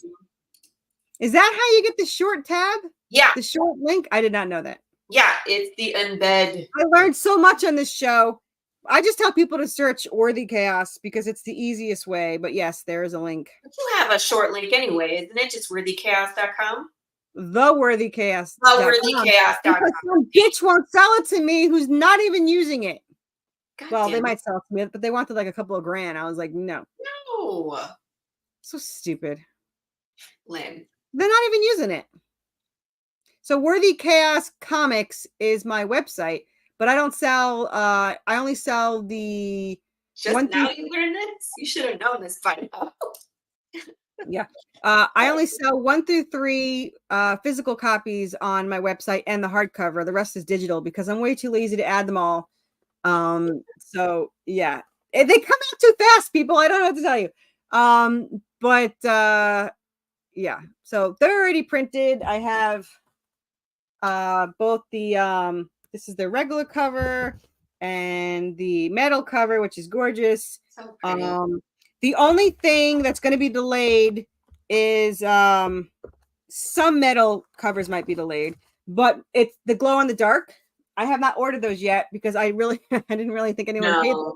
Is that how you get the short tab? Yeah. The short link? I did not know that. Yeah, it's the embed. I learned so much on this show. I just tell people to search Worthy Chaos because it's the easiest way. But yes, there is a link. But you have a short link anyway, isn't it? Just worthychaos.com? TheWorthyChaos. TheWorthyChaos.com. Because some bitch won't sell it to me who's not even using it. God well, they might sell it to me, but they wanted like a couple of grand. I was like, no. No. So stupid. Lame. They're not even using it. So Worthy Chaos Comics is my website, but I don't sell, I only sell the... Just now you learned this? You should have known this by now. Yeah. I only sell 1 through 3 physical copies on my website and the hardcover. The rest is digital because I'm way too lazy to add them all. So yeah, they come out too fast, people. I don't know what to tell you. But yeah, so they're already printed. I have both the this is the regular cover and the metal cover, which is gorgeous. So pretty. The only thing that's going to be delayed is some metal covers might be delayed, but it's the glow in the dark. I have not ordered those yet because I didn't really think anyone paid them.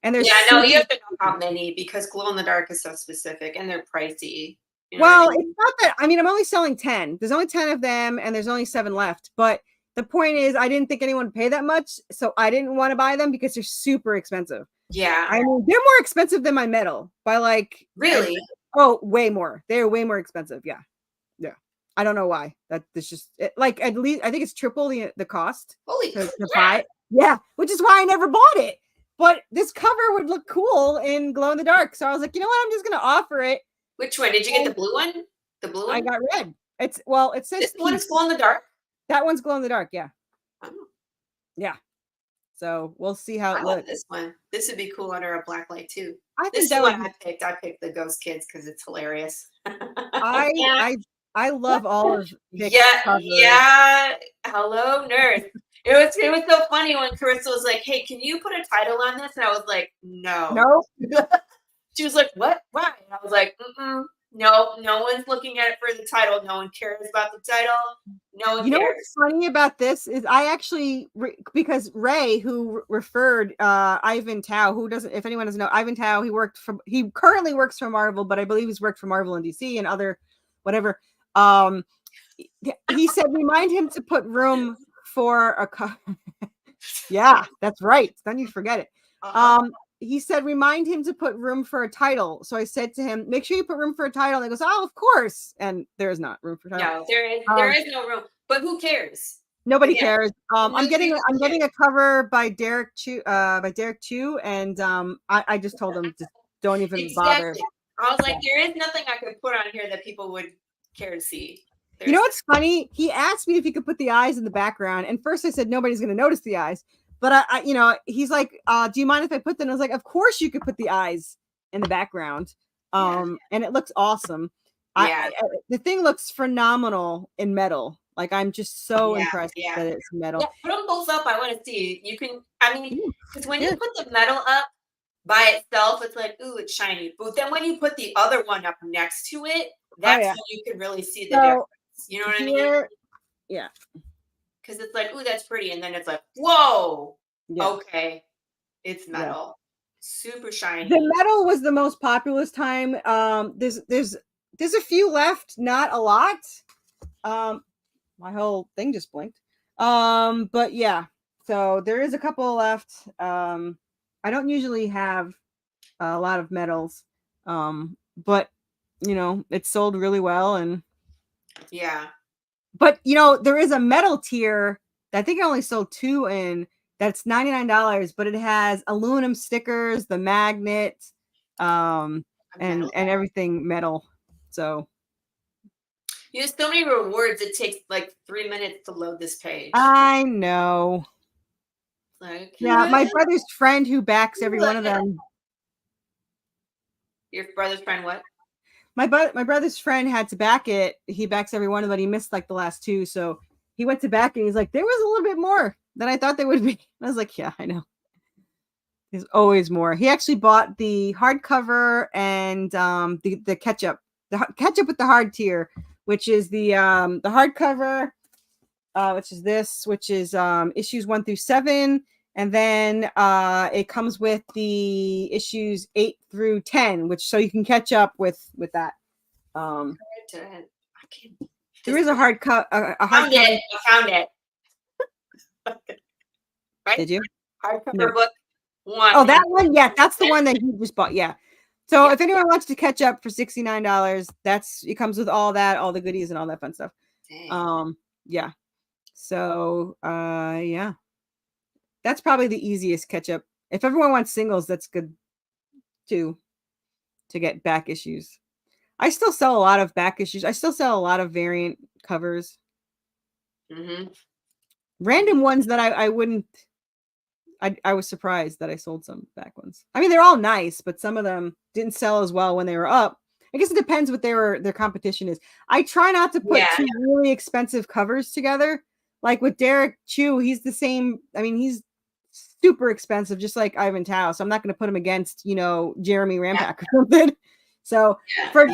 And there's no, you have to know how many because glow in the dark is so specific and they're pricey. You know it's not that. I mean, I'm only selling 10. There's only 10 of them, and there's only 7 left. But the point is, I didn't think anyone would pay that much, so I didn't want to buy them because they're super expensive. Yeah, I mean, they're more expensive than my metal by like really. Way more. They're way more expensive. Yeah. I don't know why. That's just like at least I think it's triple the cost. Holy to buy it. Yeah, which is why I never bought it. But this cover would look cool in glow in the dark, so I was like, you know what? I'm just gonna offer it. Which one did you get? The blue one? The blue one? I got red. It says this one's glow in the dark. That one's glow in the dark. Yeah. Oh. Yeah. So we'll see how it looks. Like this one. This would be cool under a black light too. I think that one I picked the Ghost Kids because it's hilarious. I love all of Vic's covers. Yeah. Hello, nerd. It was so funny when Corissa was like, "Hey, can you put a title on this?" And I was like, "No." She was like, "What? Why?" And I was like, "No, no one's looking at it for the title. No one cares about the title. No one cares." You know what's funny about this is I actually because Ray, who referred Ivan Tao, who doesn't, if anyone doesn't know, Ivan Tao, he currently works for Marvel, but I believe he's worked for Marvel and DC and other whatever. He said remind him to put room for a yeah, that's right. Then you forget it. He said remind him to put room for a title. So I said to him, make sure you put room for a title. And he goes, oh, of course. And there is not room for a title. No, there is no room. But who cares? Nobody cares. I'm getting a cover by Derek Chu, and I just told him just don't even bother. I was like, there is nothing I could put on here that people would care to see. You know what's funny? He asked me if he could put the eyes in the background, and first I said nobody's going to notice the eyes. But he's like, "Do you mind if I put them?" I was like, "Of course you could put the eyes in the background." And it looks awesome. Yeah, the thing looks phenomenal in metal. Like I'm just so impressed that it's metal. Yeah, put them both up. I want to see. You can. I mean, because when you put the metal up by itself, it's like, ooh, it's shiny. But then when you put the other one up next to it, that's when you can really see the difference. You know what I mean? Yeah. Because it's like, ooh, that's pretty. And then it's like, whoa. Yeah. Okay. It's metal. Yeah. Super shiny. The metal was the most popular time. There's a few left, not a lot. My whole thing just blinked. But yeah. So there is a couple left. I don't usually have a lot of metals. But it's sold really well and but there is a metal tier that I think I only sold 2 in that's $99, but it has aluminum stickers, the magnet, and everything metal. So you have so many rewards, it takes like 3 minutes to load this page. I know. Like, yeah, my brother's friend who backs every one of them. Your brother's friend what? My brother's friend had to back it. He backs every one of them, but he missed like the last 2. So he went to back it. And he's like, there was a little bit more than I thought there would be. And I was like, yeah, I know. There's always more. He actually bought the hardcover and the ketchup, with the hard tier, which is the hardcover, which is this, which is issues 1 through 7. And then it comes with the issues 8 through 10, which so you can catch up with that. There is a hard cut. I found it. Right? Did you? Hardcover book 1. Oh, that one. Yeah, that's the one that you just bought. Yeah. So if anyone wants to catch up for $69, it comes with all that, all the goodies and all that fun stuff. Dang. Yeah. So yeah. That's probably the easiest catch up. If everyone wants singles, that's good too, to get back issues. I still sell a lot of back issues. I still sell a lot of variant covers. Mm-hmm. Random ones that I wouldn't. I was surprised that I sold some back ones. I mean, they're all nice, but some of them didn't sell as well when they were up. I guess it depends what their competition is. I try not to put 2 really expensive covers together. Like with Derek Chu, he's the same. I mean, he's super expensive, just like Ivan Tao. So I'm not going to put him against, Jeremy Rampack or something. So for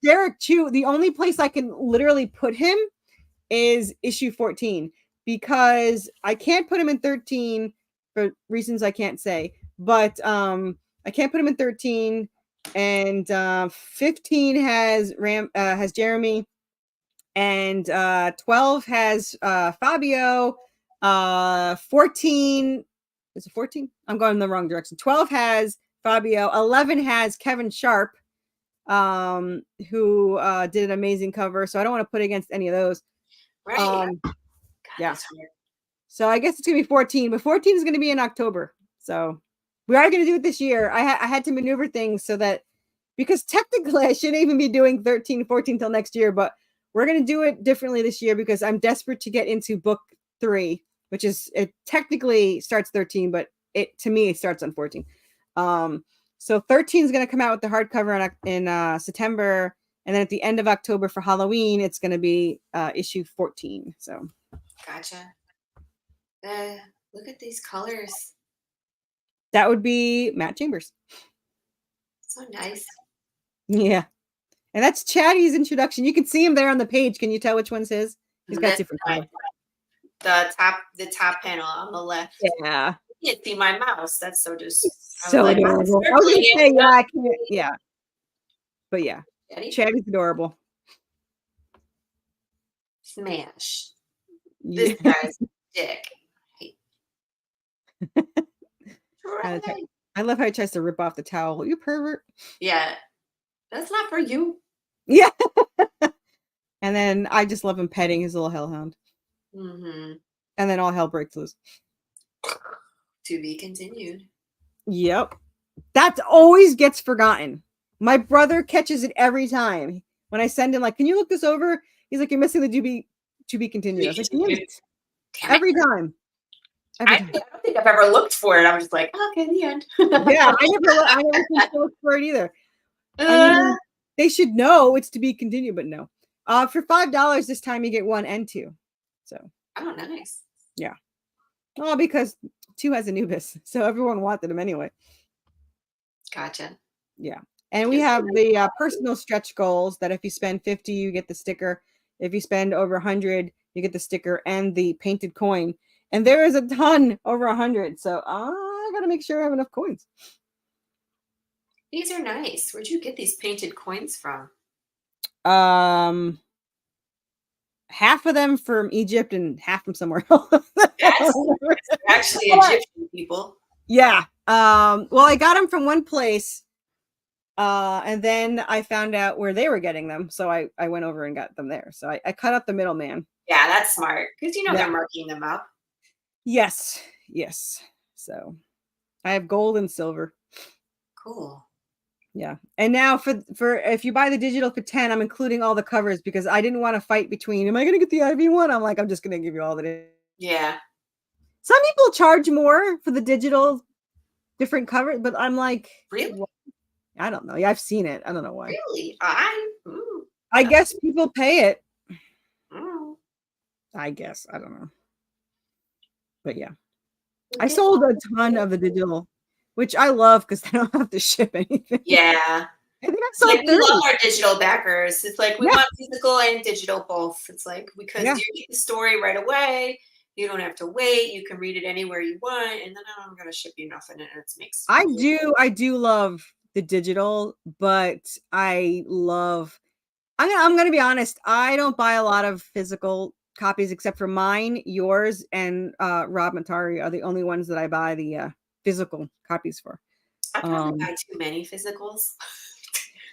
Derek Chu, the only place I can literally put him is issue 14, because I can't put him in 13 for reasons I can't say, but I can't put him in 13, and 15 has Jeremy, and 12 has Fabio. 14, is it 14? I'm going in the wrong direction. 12 has Fabio. 11 has Kevin Sharp, who did an amazing cover. So I don't want to put against any of those. Right. Yeah. So I guess it's gonna be 14, but 14 is gonna be in October. So we are gonna do it this year. I had to maneuver things so that, because technically I shouldn't even be doing 13 and 14 till next year, but we're gonna do it differently this year because I'm desperate to get into book 3, which is, it technically starts 13, but to me it starts on 14. So 13 is going to come out with the hardcover in September, and then at the end of October for Halloween it's going to be issue 14. So Gotcha. Look at these colors. that would be Matt Chambers. So nice. Yeah, and that's Chatty's introduction. You can see him there on the page. Can you tell which one's his? He's got different colors. The top panel on the left. Yeah. You can't see my mouse. That's so just so adorable. I was gonna say, yeah, I can't, yeah. But yeah, Chatty's adorable. Smash. This guy's dick. I love how he tries to rip off the towel. You pervert. Yeah. That's not for you. Yeah. And then I just love him petting his little hellhound. Mm-hmm. And then all hell breaks loose. To be continued. Yep. That always gets forgotten. My brother catches it every time. When I send him, like, can you look this over? He's like, you're missing the to be continued. I was like, every time. I don't think I've ever looked for it. I'm just like, okay, the end. Yeah, I never think to look for it either. I mean, they should know it's to be continued, but no. For $5 this time, you get 1 and 2. So. Oh, nice. Yeah. Oh, because 2 has Anubis, so everyone wanted him anyway. Gotcha. Yeah. And we have the personal stretch goals that if you spend 50, you get the sticker. If you spend over 100, you get the sticker and the painted coin. And there is a ton over 100. So I got to make sure I have enough coins. These are nice. Where'd you get these painted coins from? Half of them from Egypt and half from somewhere else. Actually Egyptian people. Yeah. Well, I got them from one place. And then I found out where they were getting them. So I went over and got them there. So I cut out the middleman. Yeah, that's smart. Because they're marking them up. Yes. Yes. So I have gold and silver. Cool. Yeah. And now for if you buy the digital for 10, I'm including all the covers because I didn't want to fight between, am I going to get the IV one? I'm like, I'm just going to give you all the. Yeah. Some people charge more for the digital different covers, but I'm like, really? Well, I don't know. Yeah, I've seen it. I don't know why. Really? I guess people pay it. I guess. I don't know. But yeah. I sold a ton of the digital, which I love because they don't have to ship anything. Yeah. I think I sold we love our digital backers. It's like we want physical and digital both. It's like because you get the story right away. You don't have to wait. You can read it anywhere you want, and then I'm gonna ship you nothing, and it makes. I do love the digital, but I'm gonna be honest. I don't buy a lot of physical copies except for mine, yours, and Rob Matari are the only ones that I buy the physical copies for. I probably buy too many physicals.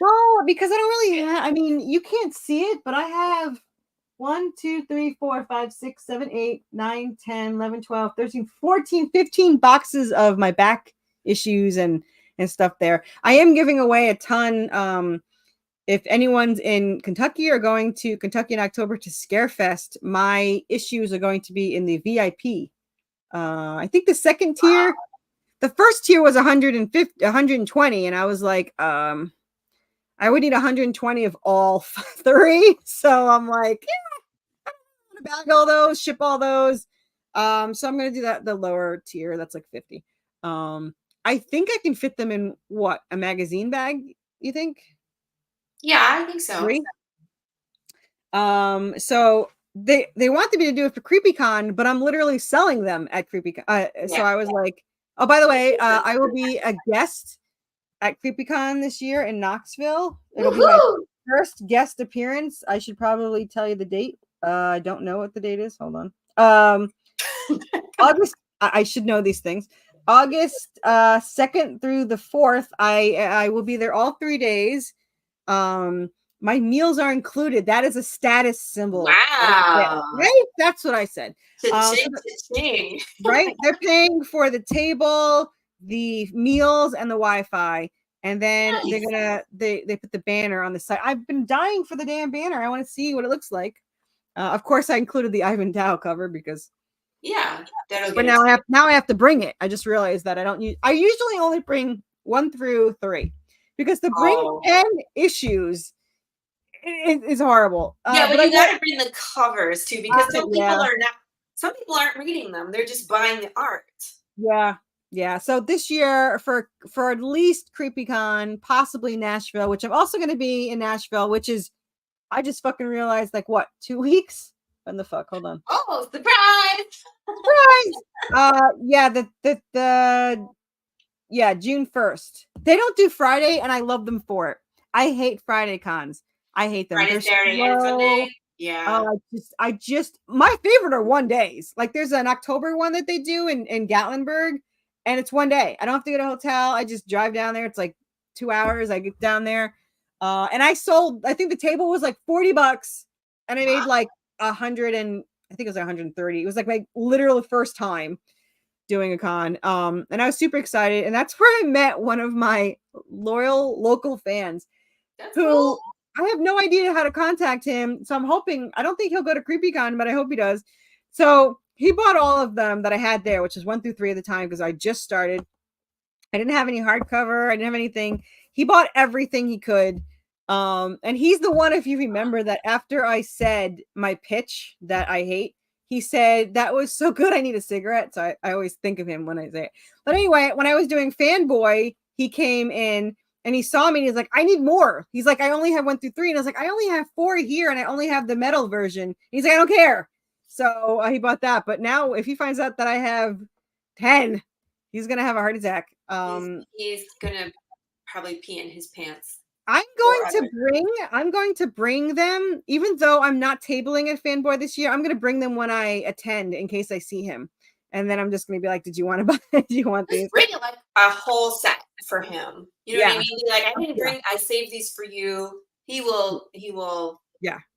Well, because I don't really have. I mean, you can't see it, but I have 1, 2, 3, 4, 5, 6, 7, 8, 9, 10, 11, 12, 13, 14, 15 boxes of my back issues and stuff there. I am giving away a ton. If anyone's in Kentucky or going to Kentucky in October to Scarefest, my issues are going to be in the VIP. I think the second tier, the first tier was 120, and I was like, I would need 120 of all 3. So I'm like, yeah, I'm gonna bag all those, ship all those. So I'm gonna do that the lower tier. That's like 50. I think I can fit them in what, a magazine bag, you think? Yeah, I think so. 3? So they wanted me to do it for CreepyCon, but I'm literally selling them at CreepyCon. So I was like, oh, by the way, I will be a guest at CreepyCon this year in Knoxville. It'll be my first guest appearance. I should probably tell you the date. I don't know what the date is. Hold on. August. I should know these things. August 2nd through the 4th. I will be there all 3 days. My meals are included. That is a status symbol. Wow. Right? That's what I said. Cha-ching. Right? They're paying for the table, the meals, and the Wi-Fi. And then Nice. they're gonna they put the banner on the side. I've been dying for the damn banner. I want to see what it looks like. Of course, I included the Ivan Dow cover because but now I have to bring it. I just realized that I usually only bring 1 through 3 because to bring 10 issues is horrible. Yeah, but you gotta bring the covers too because some people aren't reading them. They're just buying the art. Yeah. So this year for at least CreepyCon, possibly Nashville, which I'm also going to be in Nashville, which is, I just fucking realized, like, what, 2 weeks? When the fuck? Hold on. Oh, surprise! June 1st. They don't do Friday, and I love them for it. I hate Friday cons. I hate them. Friday, Saturday, and Sunday. Yeah. I just my favorite are 1 days. Like there's an October one that they do in Gatlinburg, and it's 1 day. I don't have to get a hotel. I just drive down there. It's like 2 hours. I get down there. And I think the table was like $40 and I made like 100 and I think it was 130. It was like my literal first time doing a con. And I was super excited. And that's where I met one of my loyal local fans who I have no idea how to contact him. So I'm hoping, I don't think he'll go to CreepyCon, but I hope he does. So he bought all of them that I had there, which is 1 through 3 at the time because I just started. I didn't have any hardcover. I didn't have anything. He bought everything he could. And he's the one, if you remember, that after I said my pitch that I hate, he said, that was so good, I need a cigarette. So I always think of him when I say it. But anyway, when I was doing Fanboy, he came in and he saw me and he's like, I need more. He's like, I only have 1 through 3. And I was like, I only have 4 here and I only have the metal version. He's like, I don't care. So he bought that. But now if he finds out that I have 10, he's going to have a heart attack. He's going to probably pee in his pants. I'm going to bring them, even though I'm not tabling at Fanboy this year. I'm going to bring them when I attend in case I see him. And then I'm just going to be like, did you want to buy it? Do you want these? Bring like a whole set for him. You know what I mean? Like, I didn't bring, I saved these for you. He will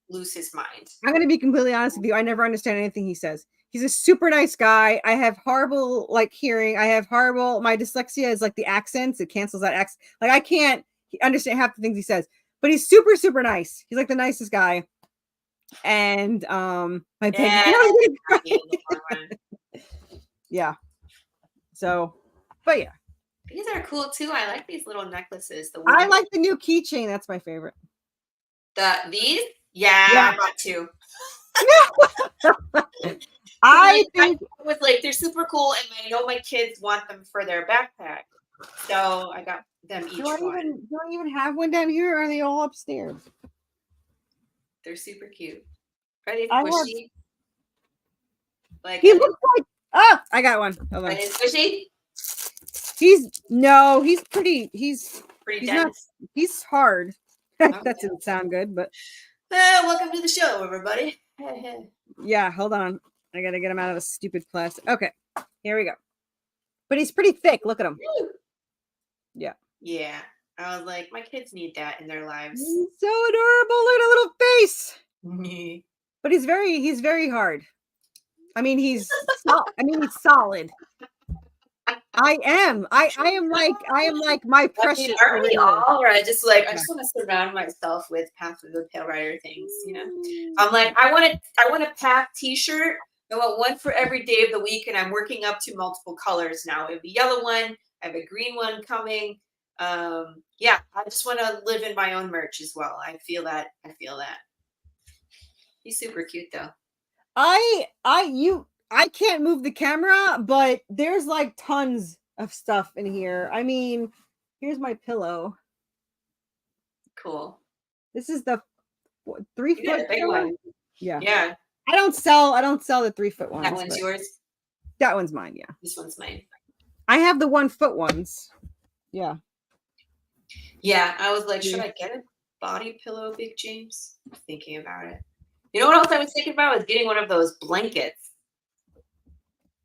lose his mind. I'm going to be completely honest with you. I never understand anything he says. He's a super nice guy. I have horrible hearing. I have horrible, my dyslexia is like the accents. It cancels that accent. Like I can't understand half the things he says, but he's super, super nice. He's like the nicest guy. And my yeah. So, but yeah. These are cool too. I like these little necklaces. I like the new keychain. That's my favorite. These? Yeah, I bought 2. I think it was like, they're super cool, and I know my kids want them for their backpack. So I got them each one. Do I even have one down here, or are they all upstairs? They're super cute. Are they squishy? He looks like, I got one. Hold on. Are they squishy? He's pretty dense. He's hard. Okay. That didn't sound good, but welcome to the show, everybody. Yeah, hold on. I gotta get him out of the stupid plastic. Okay, here we go. But he's pretty thick. Look at him. Yeah. Yeah. I was like, my kids need that in their lives. He's so adorable. Look at a little face. But he's very hard. I mean, he's solid. I am like my precious. Are we all? Or I just want to surround myself with Path of the Pale Rider things, you know. I'm like, I want a pack t-shirt. I want one for every day of the week, and I'm working up to multiple colors now. I have a yellow one, I have a green one coming. I just want to live in my own merch as well. I feel that. He's super cute though. I can't move the camera, but there's like tons of stuff in here. I mean, here's my pillow. Cool. This is the 3 foot big pillow? one. Yeah. Yeah. I don't sell the 3 foot ones. That one's yours? That one's mine, yeah. This one's mine. I have the 1 foot ones. Yeah. Yeah, I was like, should I get a body pillow, Big James? I'm thinking about it. You know what else I was thinking about? Was getting one of those blankets.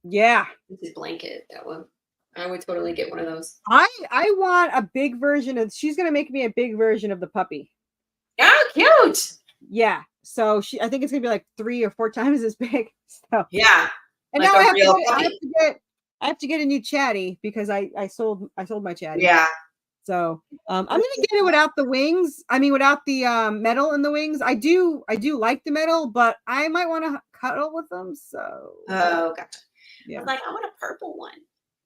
Yeah. This is blanket, that one. I would totally get one of those. I want a big version of, she's going to make me a big version of the puppy. Oh, cute. Yeah. So I think it's going to be like 3 or 4 times as big. So yeah. And like now I have to get a new chatty because I sold my chatty. Yeah. So I'm gonna get it without the wings. I mean, without the metal in the wings. I do like the metal, but I might want to cuddle with them. So gotcha. Yeah. I was like, I want a purple one.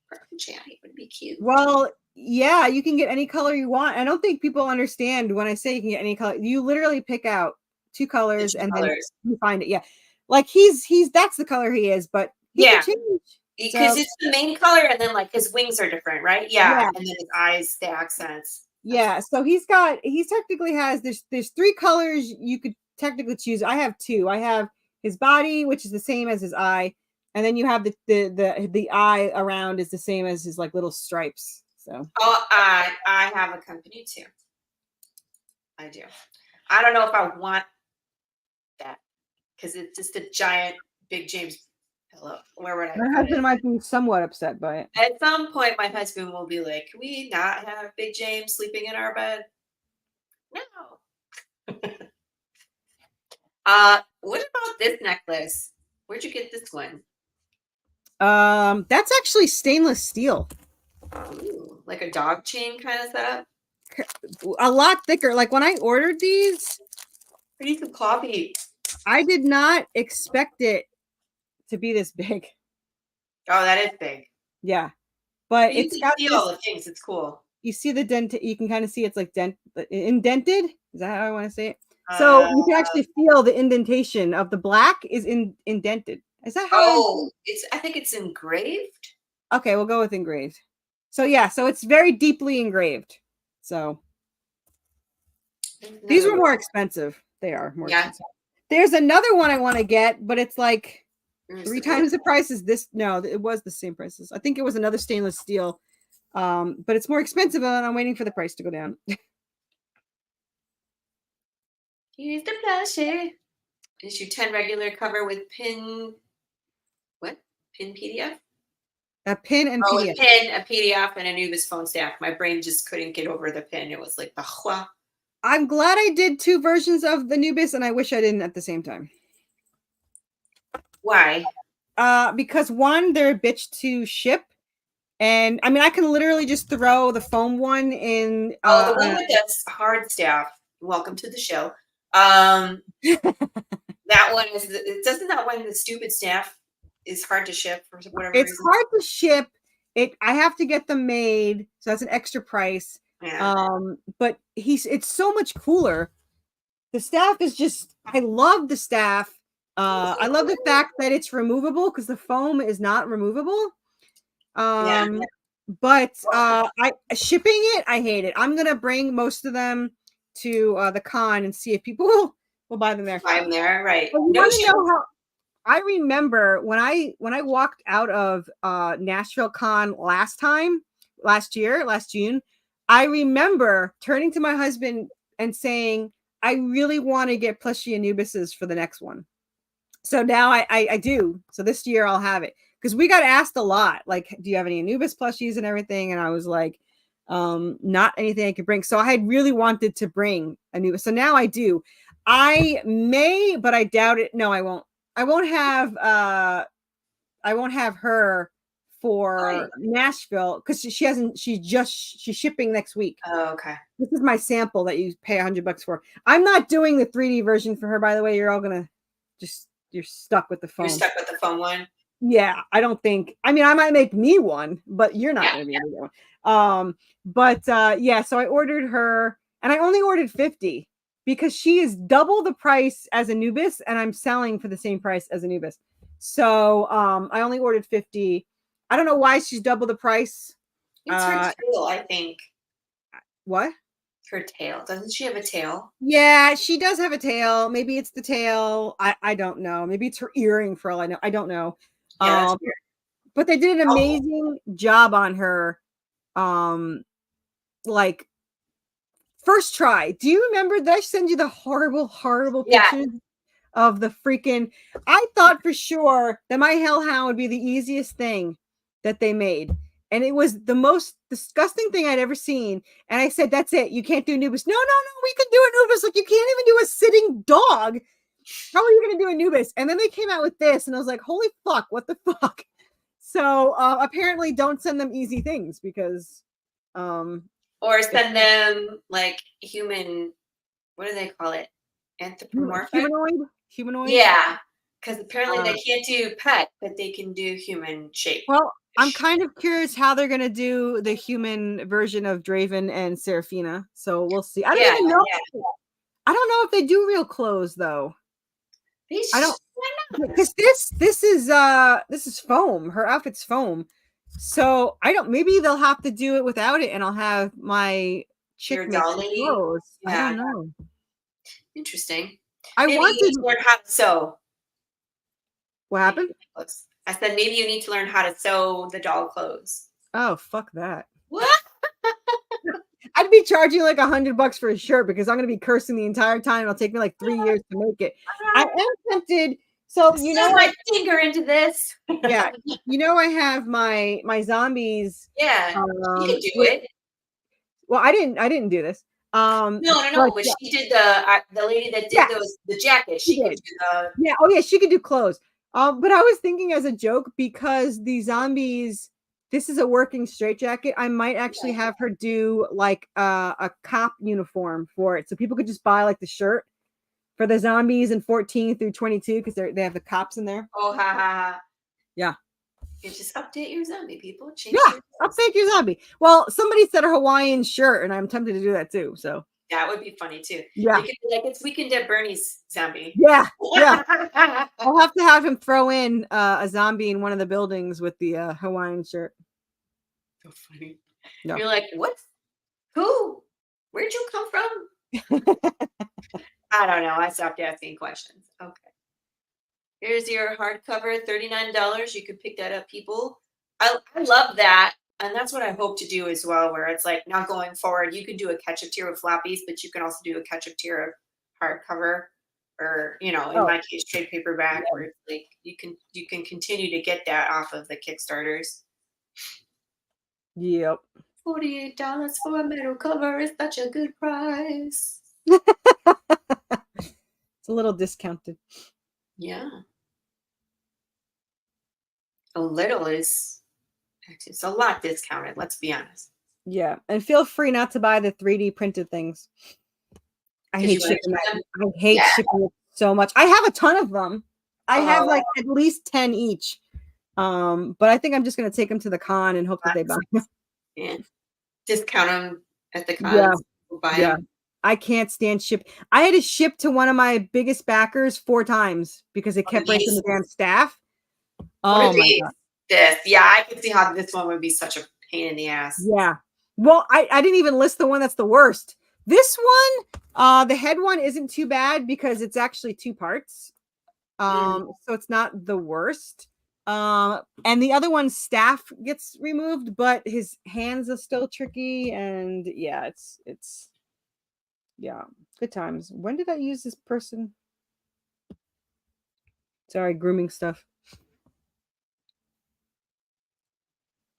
Purple chatty would be cute. Well, yeah, you can get any color you want. I don't think people understand when I say you can get any color. You literally pick out 2 colors and then you find it. Yeah, like he's that's the color he is, but he can change. Because it's the main color, and then like his wings are different, right? Yeah. And then his eyes, the accents. Yeah. So he technically has there's 3 colors you could technically choose. I have 2. I have his body, which is the same as his eye, and then you have the eye around is the same as his like little stripes. So I have a company too. I do. I don't know if I want that because it's just a giant Big James. Hello. Where would I? My husband might be somewhat upset by it. At some point, my husband will be like, "Can we not have Big James sleeping in our bed?" No. What about this necklace? Where'd you get this one? That's actually stainless steel. Ooh, like a dog chain kind of setup. A lot thicker. Like when I ordered these, I need some coffee. I did not expect it to be this big. Oh, that is big. Yeah, but you it's can got see all the things. It's cool. You see the dent. You can kind of see it's like indented. Is that how I want to say it? So you can actually feel the indentation of the black is indented. Is that how? Oh, I think it's engraved. Okay, we'll go with engraved. So yeah, so it's very deeply engraved. So these were more expensive. They are more expensive. There's another one I want to get, but it's like 3 times the price as this. No, it was the same prices. I think it was another stainless steel, but it's more expensive, and I'm waiting for the price to go down. Here's the plushie. Issue 10 regular cover with pin. What? Pin PDF? A pin and PDF. A pin, a PDF, and Anubis phone stack. My brain just couldn't get over the pin. It was like, bahwa. I'm glad I did 2 versions of the Anubis, and I wish I didn't at the same time. Why? Because one, they're a bitch to ship, and I mean, I can literally just throw the foam one in. The one with the hard staff. Welcome to the show. That one is. Doesn't that one the stupid staff is hard to ship for whatever reason? It's hard to ship. I have to get them made, so that's an extra price. Yeah. But it's so much cooler. The staff is just. I love the staff. I love the fact that it's removable because the foam is not removable. But shipping it, I hate it. I'm gonna bring most of them to the con and see if people will buy them there. Buy them there, right? I remember when I walked out of Nashville Con last June. I remember turning to my husband and saying, "I really want to get plushie Anubises for the next one." So now I do. So this year I'll have it because we got asked a lot, like, do you have any Anubis plushies and everything? And I was like, not anything I could bring. So I had really wanted to bring Anubis. So now I do. I may, but I doubt it. No, I won't. I won't have her for Nashville because she's shipping next week. Oh, okay. This is my sample that you pay $100 for. I'm not doing the 3D version for her, by the way. You're all gonna you're stuck with the phone. You're stuck with the phone one. Yeah, I don't think. I mean, I might make me one, but you're not gonna be able to get one. Yeah. So I ordered her, and I only ordered 50 because she is double the price as Anubis, and I'm selling for the same price as Anubis. So I only ordered 50. I don't know why she's double the price. It's her tail, I think. What? Her tail. Doesn't she have a tail? Yeah, she does have a tail. Maybe it's the tail. I don't know. Maybe it's her earring for all I know. I don't know. Yeah, that's weird. But they did an amazing job on her. Like first try. Do you remember that I send you the horrible pictures of the freaking? I thought for sure that my hellhound would be the easiest thing that they made. And it was the most disgusting thing I'd ever seen. And I said, that's it. You can't do Anubis. No, we can do Anubis. Like, you can't even do a sitting dog. How are you going to do Anubis? And then they came out with this, and I was like, holy fuck, what the fuck? So apparently don't send them easy things because... or send them like human, what do they call it? Anthropomorphic? Humanoid? Yeah. Because apparently they can't do pet, but they can do human shape. Well, I'm kind of curious how they're going to do the human version of Draven and Seraphina. So we'll see. I don't even know. I don't know if they do real clothes though. I don't, because this is foam. Her outfit's foam. So I don't, maybe they'll have to do it without it, and I'll have my chick make clothes. Yeah. I don't know. Interesting. Maybe you need to learn how to sew. What happened? I said maybe you need to learn how to sew the doll clothes. Oh, fuck that. What? I'd be charging like $100 for a shirt because I'm going to be cursing the entire time. It'll take me like 3 years to make it. I am tempted. So you know, my finger into this. Yeah, you know, I have my zombies. Yeah, you can do it. Well, I didn't do this. No. But she did the lady that did the jacket. She could do the. Yeah. Oh yeah, she could do clothes. But I was thinking as a joke, because the zombies, this is a working straitjacket, I might actually have her do like a cop uniform for it, so people could just buy like the shirt for the zombies in 14 through 22 because they have the cops in there. Oh, ha. Yeah. You just update your zombie, people. Update your zombie. Well, somebody said a Hawaiian shirt, and I'm tempted to do that too. So that would be funny too. Yeah. Like it's Weekend at Bernie's zombie. Yeah. I'll have to have him throw in a zombie in one of the buildings with the Hawaiian shirt. So funny. No. You're like, what? Who? Where'd you come from? I don't know. I stopped asking questions. Okay. Here's your hardcover, $39. You could pick that up, people. I love that. And that's what I hope to do as well, where it's like, now going forward, you can do a catch-up tier of floppies, but you can also do a catch-up tier of hardcover, or, you know, in my case, trade paperback, where it's like you can continue to get that off of the Kickstarters. Yep. $48 for a metal cover is such a good price. It's a little discounted. Yeah. A little is, it's a lot discounted, let's be honest. Yeah. And feel free not to buy the 3D printed things. I hate shipping them. I hate shipping so much. I have a ton of them. I have like at least 10 each. But I think I'm just going to take them to the con and hope that they buy them. Yeah. Discount them at the con. Yeah. I can't stand ship. I had to ship to one of my biggest backers 4 times because it kept breaking the damn staff. Oh my God. I can see how this one would be such a pain in the ass. Yeah. Well, I didn't even list the one that's the worst. This one, the head one isn't too bad because it's actually 2 parts. So it's not the worst. And the other one's staff gets removed, but his hands are still tricky. And yeah, it's good times. When did I use this person? Sorry, grooming stuff.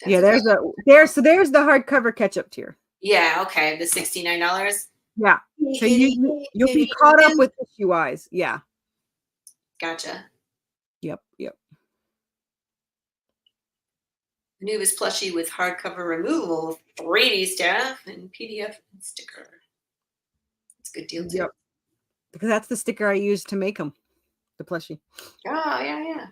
There's the hardcover catch-up tier. Yeah, okay. The $69. Yeah. So you'll be caught up with issue-wise. Yeah. Gotcha. Yep. Anubis plushie with hardcover removal, 3D staff, and PDF and sticker. It's a good deal too. Yep. Because that's the sticker I used to make them, the plushie. Oh, yeah.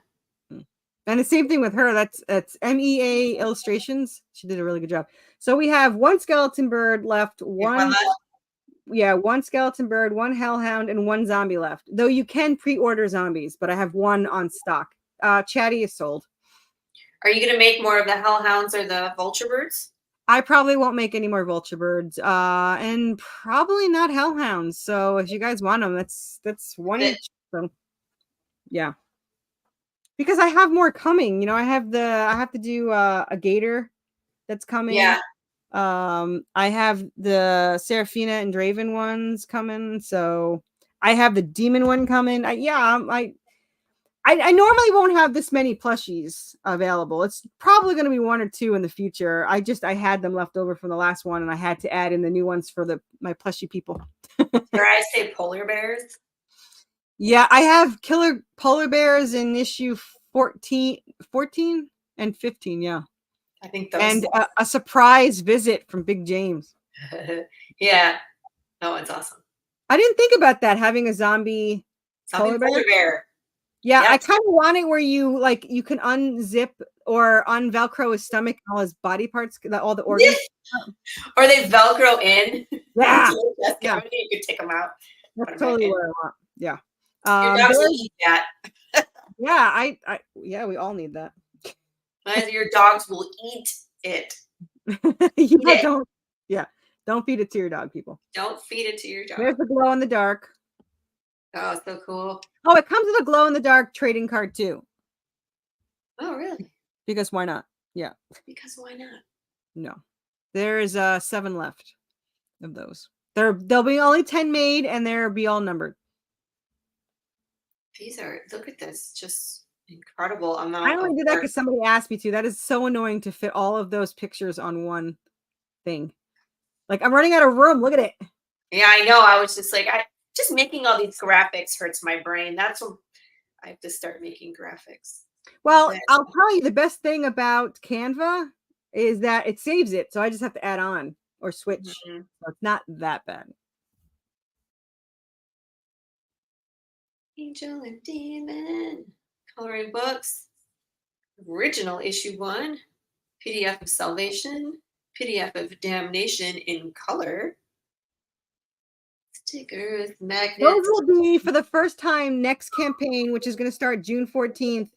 And the same thing with her. That's MEA Illustrations. She did a really good job. So we have 1 skeleton bird left, one skeleton bird, 1 hellhound, and 1 zombie left. Though you can pre-order zombies, but I have 1 on stock. Chatty is sold. Are you going to make more of the Hellhounds or the Vulture Birds? I probably won't make any more Vulture Birds, and probably not Hellhounds. So if you guys want them, that's one each. So yeah, because I have more coming. You know, I have to do a Gator that's coming. Yeah. I have the Seraphina and Draven ones coming. So I have the Demon one coming. I normally won't have this many plushies available. It's probably going to be one or two in the future. I had them left over from the last one, and I had to add in the new ones for my plushie people. Dare I say polar bears? Yeah, I have killer polar bears in issue 14 and 15. Yeah, I think those. And a surprise visit from Big James. Yeah, that one's awesome. I didn't think about that, having a zombie polar bear. Yeah, I kind of want it where you can unzip or unvelcro his stomach and all his body parts, all the organs. Or they velcro in. Yeah. Yeah. You could take them out. That's totally what I want. Yeah. Your dogs will eat that. Yeah, we all need that. Your dogs will eat it. Don't feed it to your dog, people. Don't feed it to your dog. There's the glow in the dark. Oh, so cool. Oh, it comes with a glow in the dark trading card too. Oh, really? Because why not? Yeah. Because why not? No. There is 7 left of those. There'll be only 10 made, and they'll be all numbered. Look at this, just incredible amount. I only did that because somebody asked me to. That is so annoying to fit all of those pictures on one thing. Like, I'm running out of room. Look at it. Yeah, I know. I was just like, just making all these graphics hurts my brain. That's what I have to start making graphics. Well, I'll tell you, the best thing about Canva is that it saves it. So I just have to add on or switch. Mm-hmm. So it's not that bad. Angel and Demon. Coloring books. Original issue 1. PDF of Salvation. PDF of Damnation in color. Stickers, magnets. Those will be for the first time next campaign, which is going to start June 14th.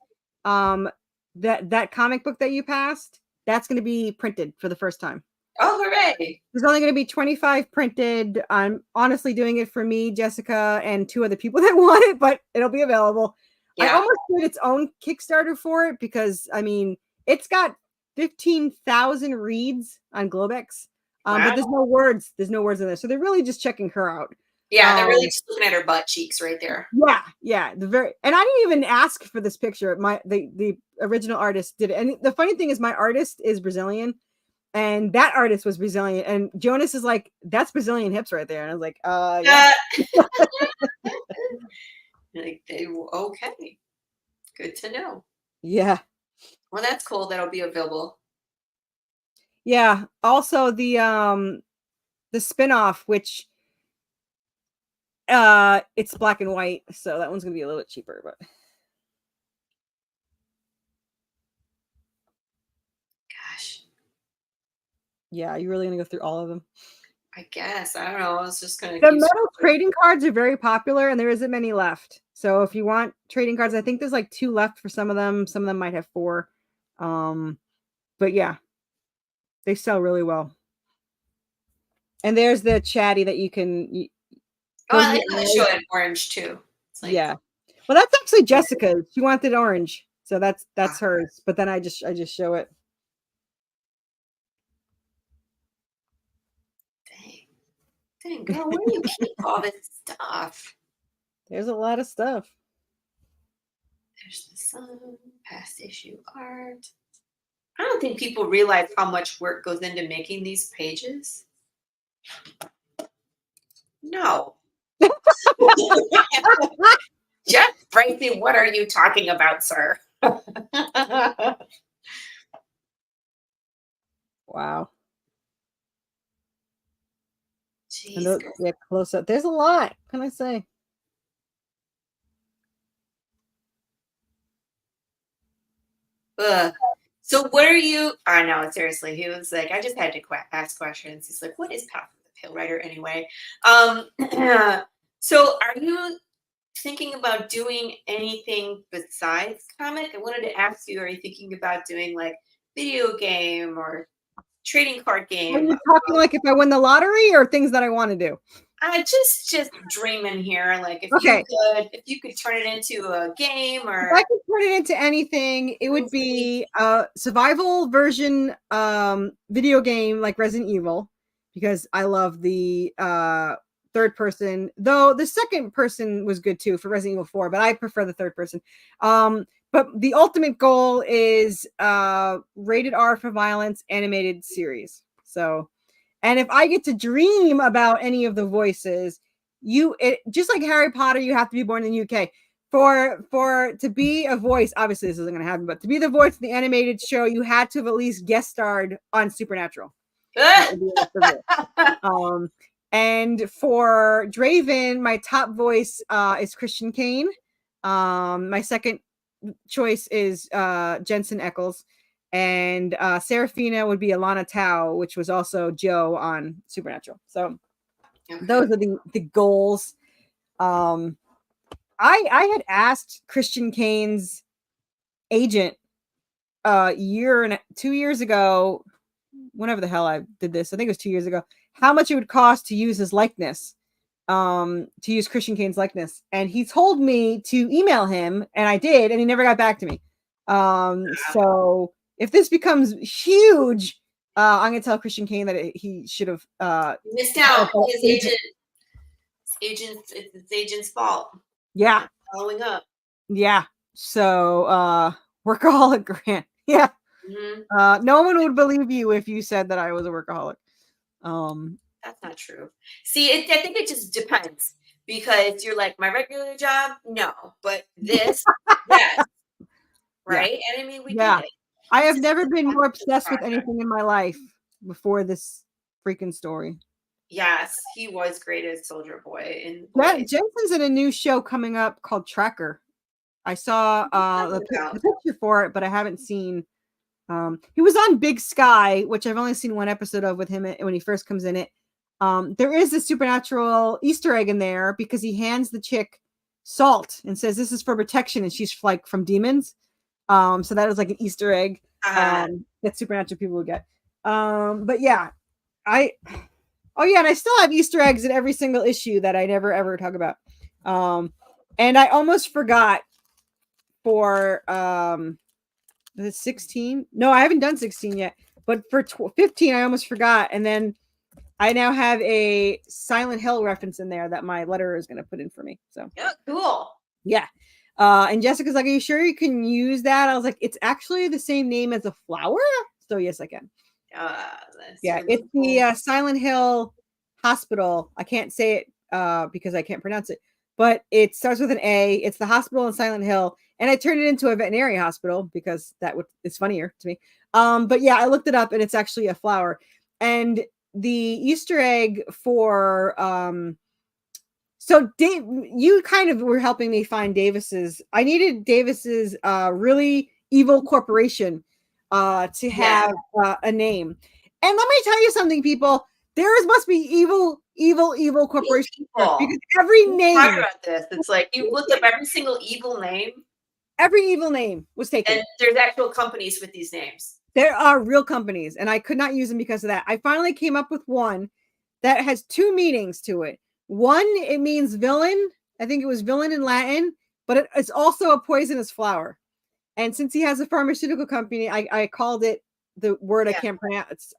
That comic book that you passed, that's going to be printed for the first time. Oh, hooray! There's only going to be 25 printed. I'm honestly doing it for me, Jessica, and 2 other people that want it, but it'll be available. Yeah. I almost did its own Kickstarter for it because, I mean, it's got 15,000 reads on Globex. Wow. But there's no words. There's no words in there. So they're really just checking her out. Yeah, they're really just looking at her butt cheeks right there. Yeah. And I didn't even ask for this picture. The original artist did it. And the funny thing is, my artist is Brazilian, and that artist was Brazilian. And Jonas is like, that's Brazilian hips right there. And I was like, yeah. Okay. Good to know. Yeah. Well, that's cool. That'll be available. Yeah. Also the spin-off, which it's black and white, so that one's gonna be a little bit cheaper, but gosh. Yeah, you're really gonna go through all of them? I guess. I don't know. I was just gonna. The metal trading cards are very popular, and there isn't many left. So if you want trading cards, I think there's like 2 left for some of them. Some of them might have 4. But yeah, they sell really well. And there's the chatty that you can. I like how they show it orange too. Like, yeah. Well, that's actually Jessica's. She wanted orange, so that's hers. But then I just show it. Dang, girl, where do you keep all this stuff? There's a lot of stuff. There's the sun, past issue art. I don't think people realize how much work goes into making these pages. No. Jeff Bracey, what are you talking about, sir? Wow. Jeez, yeah, close up. There's a lot. What can I say? So what are you? I know, seriously. He was like, I just had to ask questions. He's like, what is Path of the Pale Rider anyway? So are you thinking about doing anything besides comic. I wanted to ask you, are you thinking about doing like video game or trading card Are game? you talking like if I win the lottery or things that I want to do? I just dreaming here. Like if you could turn it into a game or if I could turn it into anything, it would be a survival version video game like Resident Evil, because I love the third person, though the second person was good too for Resident Evil 4, but I prefer the third person. But the ultimate goal is rated R for violence animated series. So, and if I get to dream about any of the voices, just like Harry Potter, you have to be born in the UK. To be a voice, obviously this isn't going to happen, but to be the voice of the animated show, you had to have at least guest starred on Supernatural. And for Draven, my top voice is Christian Kane. My second choice is Jensen Ackles, and Serafina would be Alana Tao, which was also Joe on Supernatural. So those are the goals. I had asked Christian Kane's agent 2 years ago, whenever the hell I did this, I think it was 2 years ago, how much it would cost to use his likeness, to use Christian Kane's likeness. And he told me to email him, and I did, and he never got back to me. So if this becomes huge, I'm going to tell Christian Kane that he should have missed out. It's his agent's fault. Yeah. Following up. Yeah. So workaholic Grant. Yeah. Mm-hmm. No one would believe you if you said that I was a workaholic. That's not true. See, I think it just depends, because you're like, my regular job, no, but this, yes, right? Yeah. And I mean, we yeah. get it. I have never been more obsessed with anything in my life before this freaking story. Yes, he was great as Soldier Boy. Jensen's in a new show coming up called Tracker. I saw the picture for it, but I haven't seen. He was on Big Sky, which I've only seen one episode of with him when he first comes in it. There is a Supernatural Easter egg in there because he hands the chick salt and says this is for protection, and she's like from demons. So that was like an Easter egg that Supernatural people would get. But yeah, and I still have Easter eggs in every single issue that I never ever talk about. And I almost forgot for the 16. No, I haven't done 16 yet, but for 15, I almost forgot. And then I now have a Silent Hill reference in there that my letterer is going to put in for me. So yeah, cool. Yeah. And Jessica's like, are you sure you can use that? I was like, it's actually the same name as a flower. So yes, I can. Yeah, really it's cool. The Silent Hill Hospital. I can't say it because I can't pronounce it, but it starts with an A. It's the hospital in Silent Hill, and I turned it into a veterinary hospital because it's funnier to me. But yeah, I looked it up, and it's actually a flower. And the Easter egg for so Dave, you kind of were helping me find Davis's. I needed Davis's really evil corporation to have a name. And let me tell you something, people. There must be evil corporation because every name. Talk about this. It's like you looked up every single evil name. Every evil name was taken. And there's actual companies with these names. There are real companies, and I could not use them because of that. I finally came up with one that has two meanings to it. One, it means villain. I think it was villain in Latin, but it's also a poisonous flower. And since he has a pharmaceutical company, I called it the word I can't pronounce,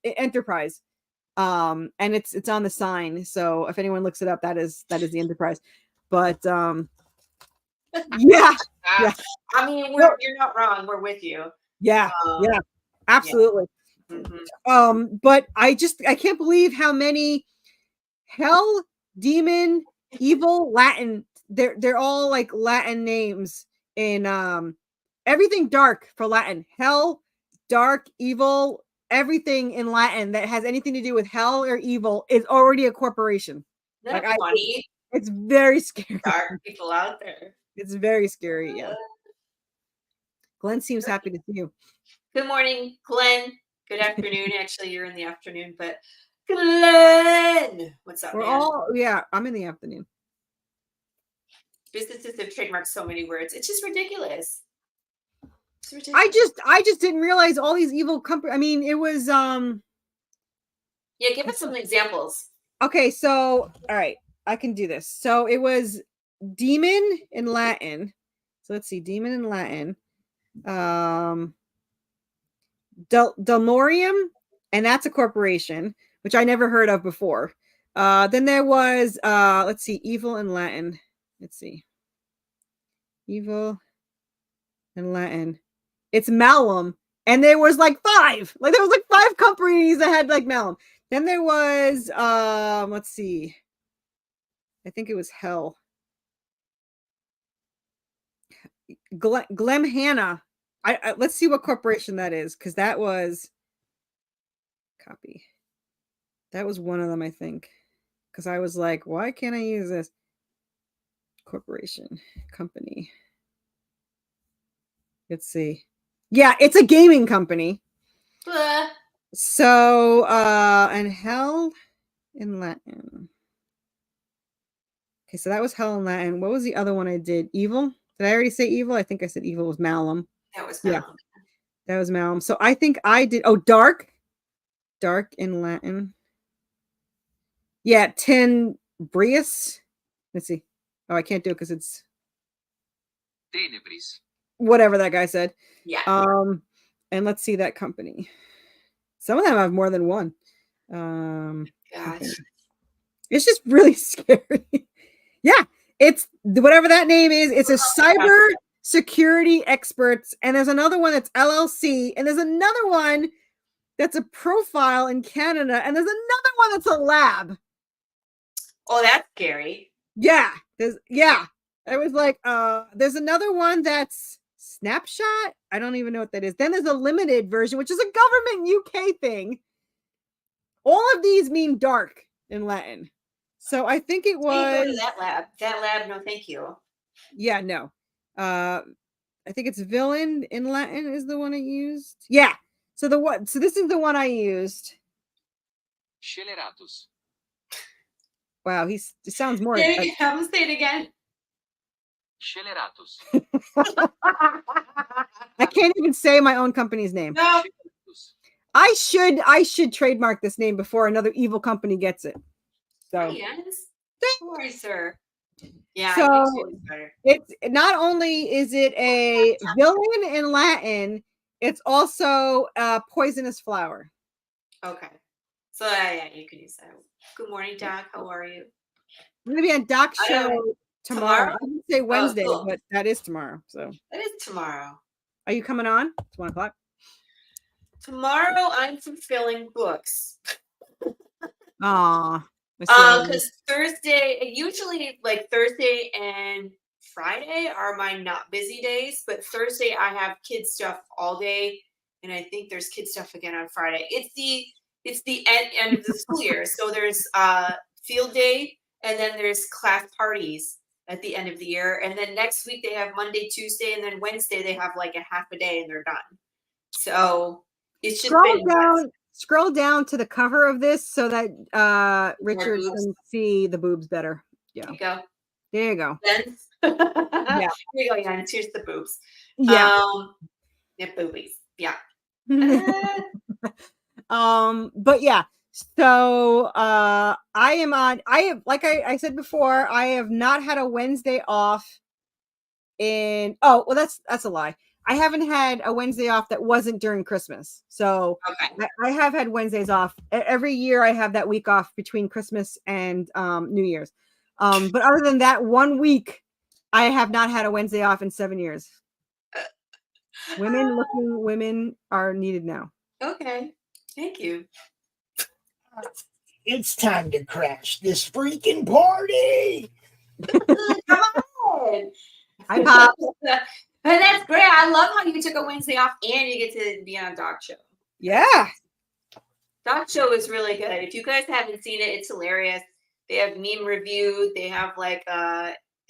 enterprise. And it's on the sign. So if anyone looks it up, that is the enterprise. But yeah. I mean, you're not wrong. We're with you. Yeah, absolutely. Yeah. Mm-hmm. But I can't believe how many hell, demon, evil, Latin. They're all like Latin names in everything dark for Latin. Hell, dark, evil, everything in Latin that has anything to do with hell or evil is already a corporation. That's funny. It's very scary. Dark people out there. It's very scary. Yeah. Glenn seems happy to see you. Good morning, Glenn. Good afternoon. Actually, you're in the afternoon, but Glenn, what's up, man? I'm in the afternoon. businesses have trademarked so many words. It's just ridiculous. It's ridiculous. I just didn't realize all these evil companies. I mean, it was Yeah, give us some examples. okay, so all right, I can do this. So it was demon in Latin. So let's see, demon in Latin. Delmorium, and that's a corporation, which I never heard of before. Then there was let's see, evil in Latin. Let's see. Evil in Latin. It's Malum. And there was like 5. Like there was like 5 companies that had like Malum. Then there was let's see. I think it was Hell. Glemhanna. I let's see what corporation that is, because that was copy. That was one of them, I think. Because I was like, why can't I use this? Corporation, company. Let's see. Yeah, it's a gaming company. So, and Hell in Latin. Okay, so that was Hell in Latin. What was the other one I did? Evil? Did I already say evil? I think I said evil was Malum. That was Malum. Yeah, that was Malum. So I think I did. Oh, dark. Dark in Latin. Yeah, Tenebrious. Let's see. Oh, I can't do it because it's Tenebris. Whatever that guy said. Yeah. And let's see that company. Some of them have more than one. Gosh. It's just really scary. Yeah, it's whatever that name is. It's a cyber security experts, and there's another one that's LLC, and there's another one that's a profile in Canada, and there's another one that's a lab. Oh, that's scary. Yeah, I was like, there's another one that's Snapshot. I don't even know what that is. Then there's a limited version, which is a government UK thing. All of these mean dark in Latin. So I think it was. Hey, go to that lab. That lab, no thank you. Yeah, no. I think it's villain in Latin is the one I used. Yeah. So this is the one I used. Sceleratus. Wow, it sounds more. Have him say it again. Sceleratus. I can't even say my own company's name. No. I should trademark this name before another evil company gets it. So Yes. Sorry, sir. Yeah. So it's not only is it a villain in Latin, it's also a poisonous flower. Okay. So yeah, you can use that. Good morning, Doc. How are you? I'm gonna be on Doc's show tomorrow. I didn't say Wednesday, cool. but that is tomorrow. So That is tomorrow. are you coming on? It's 1 o'clock. Tomorrow I'm fulfilling books. Aw. Because Thursday, usually like Thursday and Friday are my not busy days, but Thursday I have kid stuff all day, and I think there's kid stuff again on Friday. It's the end of the school year, so there's field day, and then there's class parties at the end of the year, and then next week they have Monday, Tuesday, and then Wednesday they have like a half a day and they're done. So it's just scroll down to the cover of this so that Richard can see the boobs better. Yeah. There you go. Yeah. There you go, Jan. Here's the boobs. Yeah. Yeah, boobies. Yeah. But yeah. So I have like I said before, I have not had a Wednesday off that's a lie. I haven't had a Wednesday off that wasn't during Christmas. So okay. I have had Wednesdays off. Every year I have that week off between Christmas and New Year's. But other than that 1 week, I have not had a Wednesday off in 7 years. Women are needed now. Okay. Thank you. It's time to crash this freaking party. Come on. Hi, Pop. And that's great. I love how you took a Wednesday off and you get to be on Doc Show. Yeah. Doc Show is really good. If you guys haven't seen it, it's hilarious. They have meme review. They have like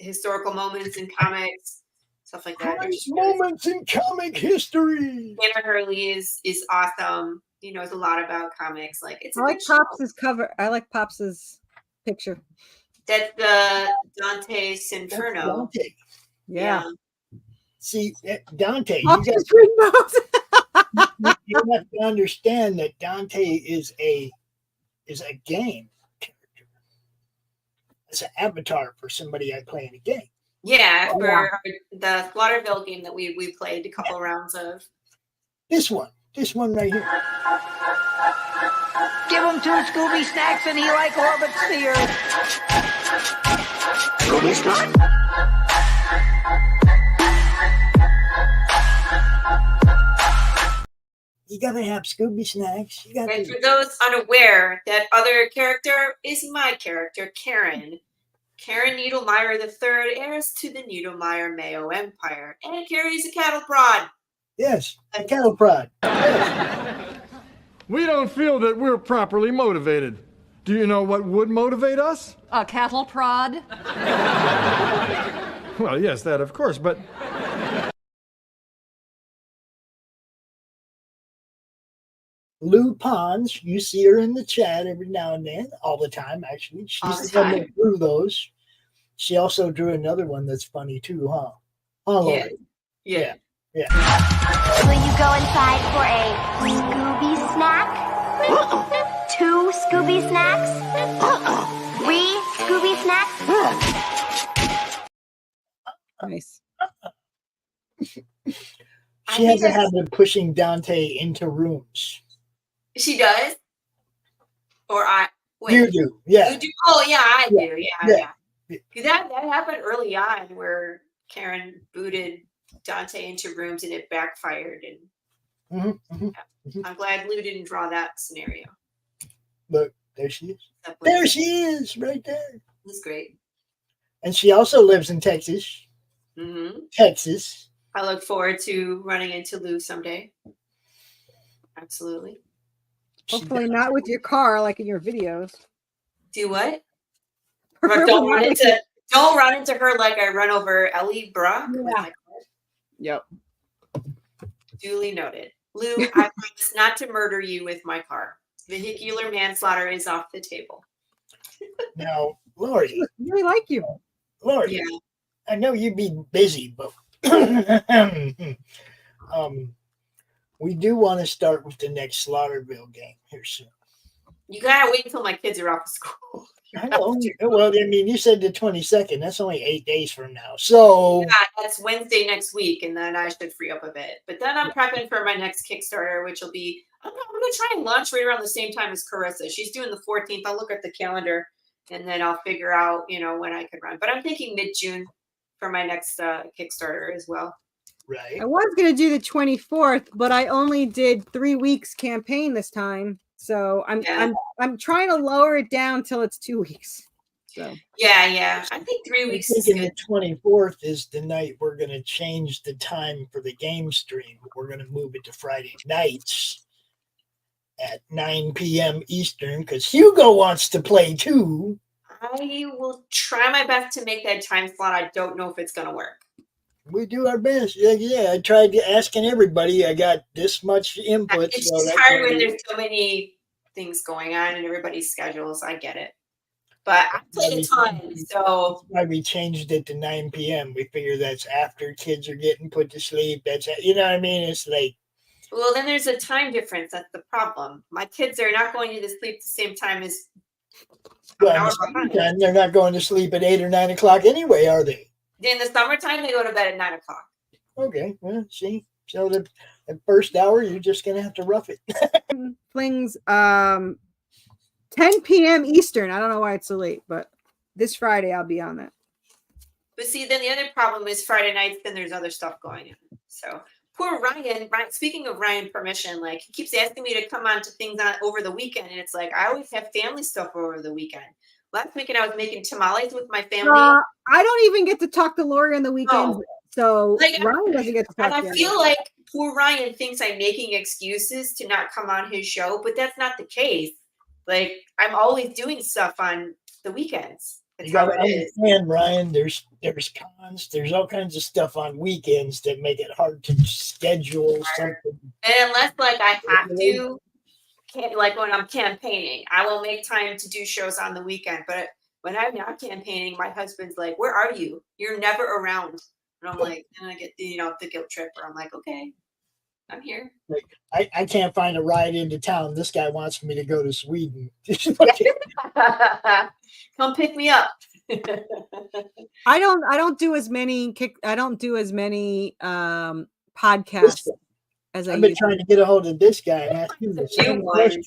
historical moments in comics, stuff like that. Moments in comic history. Hannah Hurley is awesome. He knows a lot about comics. Like it's. I like Pops's cover. I like Pops's picture. That's the Dante's Inferno. Dante. Yeah. See, Dante, I'll just read those. you have to understand that Dante is a game character. It's an avatar for somebody I play in a game. Yeah, for the Slaughterville game that we played a couple rounds of. This one right here. Give him 2 Scooby snacks and he like orbits the Earth. Scooby snack? You gotta have Scooby snacks. And for those unaware, that other character is my character, Karen. Karen Needlemeyer III, heirs to the Needlemeyer Mayo Empire, and carries a cattle prod. Yes, a cattle prod. We don't feel that we're properly motivated. Do you know what would motivate us? A cattle prod? Well, yes, that of course, but... Lou Pons, you see her in the chat every now and then, all the time, actually. She's the one that drew those. She also drew another one that's funny, too, huh? Laurie? Yeah. Will you go inside for a Scooby snack? 2 Scooby snacks? 3 Scooby snacks? Nice. She has a habit of pushing Dante into rooms. She does? Or You do, yeah. You do? Oh, yeah, I do. Yeah. That happened early on where Karen booted Dante into rooms and it backfired. And I'm glad Lou didn't draw that scenario. Look, there she is. There she is, right there. That's great. And she also lives in Texas. Texas. I look forward to running into Lou someday. Absolutely. Hopefully not with your car like in your videos. Do what? Don't run into her like I run over Ellie Brock. Yeah. Yep. Duly noted. Lou, I promise not to murder you with my car. Vehicular manslaughter is off the table. Now, Laurie. I really like you. Laurie, I know you'd be busy, but we do want to start with the next Slaughterville game here soon. You gotta wait until my kids are off of school. I know. Well, I mean, you said the 22nd. That's only 8 days from now. So yeah, that's Wednesday next week, and then I should free up a bit. But then I'm prepping for my next Kickstarter, which will be I'm gonna try and launch right around the same time as Corissa. She's doing the 14th. I'll look at the calendar, and then I'll figure out when I could run. But I'm thinking mid-June for my next Kickstarter as well. Right. I was gonna do the 24th, but I only did 3 weeks campaign this time. So I'm trying to lower it down till it's 2 weeks. So yeah. I think 3 weeks is good. The 24th is the night we're gonna change the time for the game stream. We're gonna move it to Friday nights at 9 p.m. Eastern because Hugo wants to play too. I will try my best to make that time slot. I don't know if it's gonna work. We do our best. Yeah, I tried asking everybody. I got this much input. It's just hard when there's so many things going on in everybody's schedules. I get it. But I played a ton, so that's why we changed it to 9 p.m. We figure that's after kids are getting put to sleep. That's what I mean. It's like, well, then there's a time difference. That's the problem. My kids are not going to sleep at the same time as. They're not going to sleep at 8 or 9 o'clock anyway, are they? In the summertime, they go to bed at 9 o'clock. Okay, well, see, so the first hour, you're just gonna have to rough it. Flings 10 p.m. Eastern. I don't know why it's so late, but this Friday I'll be on that. But see, then the other problem is Friday nights. Then there's other stuff going on. So poor Ryan. Speaking of Ryan permission, like he keeps asking me to come on to things over the weekend, and it's like I always have family stuff over the weekend. Last weekend I was making tamales with my family. I don't even get to talk to Laurie on the weekends, so Ryan doesn't get to talk. And I feel like poor Ryan thinks I'm making excuses to not come on his show, but that's not the case. Like I'm always doing stuff on the weekends. That's you got to understand, Ryan. There's cons. There's all kinds of stuff on weekends that make it hard to schedule something. And unless I have to. Like when I'm campaigning, I will make time to do shows on the weekend, but when I'm not campaigning, my husband's like, "Where are you? You're never around." And I'm like, and I get the guilt trip where I'm like, "Okay, I'm here." Like, I can't find a ride into town. This guy wants me to go to Sweden. Come pick me up. I don't do as many podcasts as I've been trying to get a hold of this guy and ask him the same question.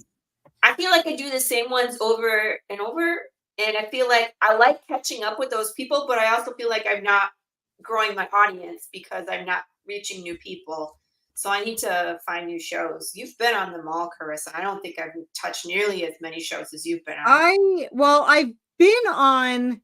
I feel like I do the same ones over and over, and I feel like I like catching up with those people, but I also feel like I'm not growing my audience because I'm not reaching new people. So I need to find new shows. You've been on them all, Corissa. I don't think I've touched nearly as many shows as you've been on. I've been on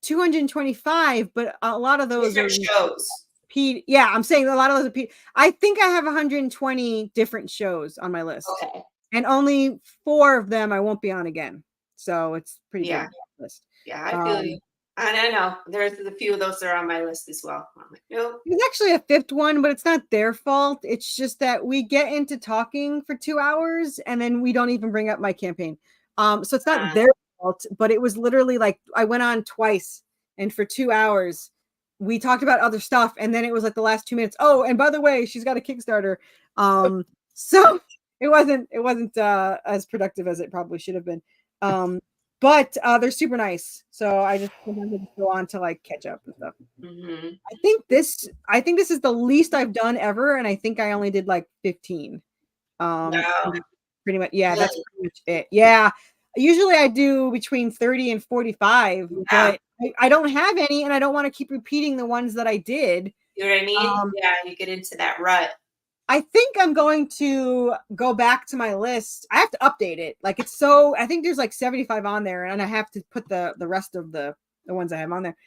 225, but a lot of those different shows. Yeah, I'm saying a lot of those are I think I have 120 different shows on my list. Okay. And only 4 of them I won't be on again. So it's pretty good list. Yeah, I feel you. And I know there's a few of those that are on my list as well. I'm like, nope. There's actually a 5th one, but it's not their fault. It's just that we get into talking for 2 hours and then we don't even bring up my campaign. So it's not their fault, but it was literally like I went on twice and for 2 hours we talked about other stuff. And then it was like the last 2 minutes. Oh, and by the way, she's got a Kickstarter. So it wasn't as productive as it probably should have been. But they're super nice. So I just wanted to go on to like catch up and stuff. Mm-hmm. I think this is the least I've done ever. And I think I only did like 15. Pretty much. Yeah, that's pretty much it. Yeah. Usually I do between 30 and 45, but I don't have any and I don't want to keep repeating the ones that I did. You know what I mean? Yeah, you get into that rut. I think I'm going to go back to my list. I have to update it. Like I think there's like 75 on there and I have to put the rest of the ones I have on there.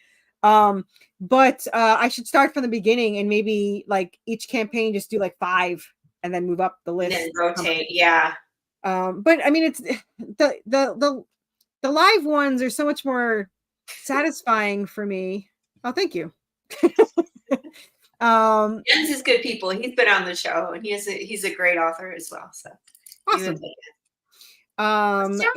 But I should start from the beginning and maybe like each campaign just do like 5 and then move up the list. And then rotate. Yeah. But I mean, it's the live ones are so much more satisfying for me. Oh, thank you. Jens is good people. He's been on the show and he's a great author as well. So awesome.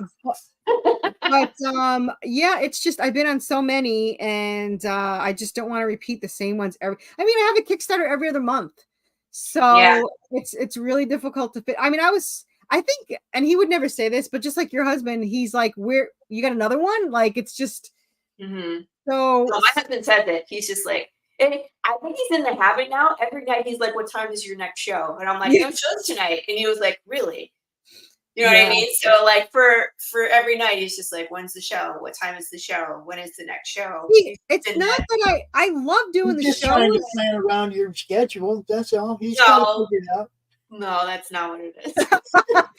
Yeah, it's just I've been on so many and I just don't want to repeat the same ones I have a Kickstarter every other month. So it's really difficult to fit. I mean, I think, and he would never say this, but just like your husband, he's like, "Where you got another one?" Like it's just so. My husband said that he's just like, I think he's in the habit now. Every night he's like, "What time is your next show?" And I'm like, "No shows tonight." And he was like, "Really?" You know what I mean? So like for every night, he's just like, "When's the show? What time is the show? When is the next show?" It's not that I love doing the show. Trying to plan around your schedule. That's all. He's got to figure it out. No, that's not what it is. That's what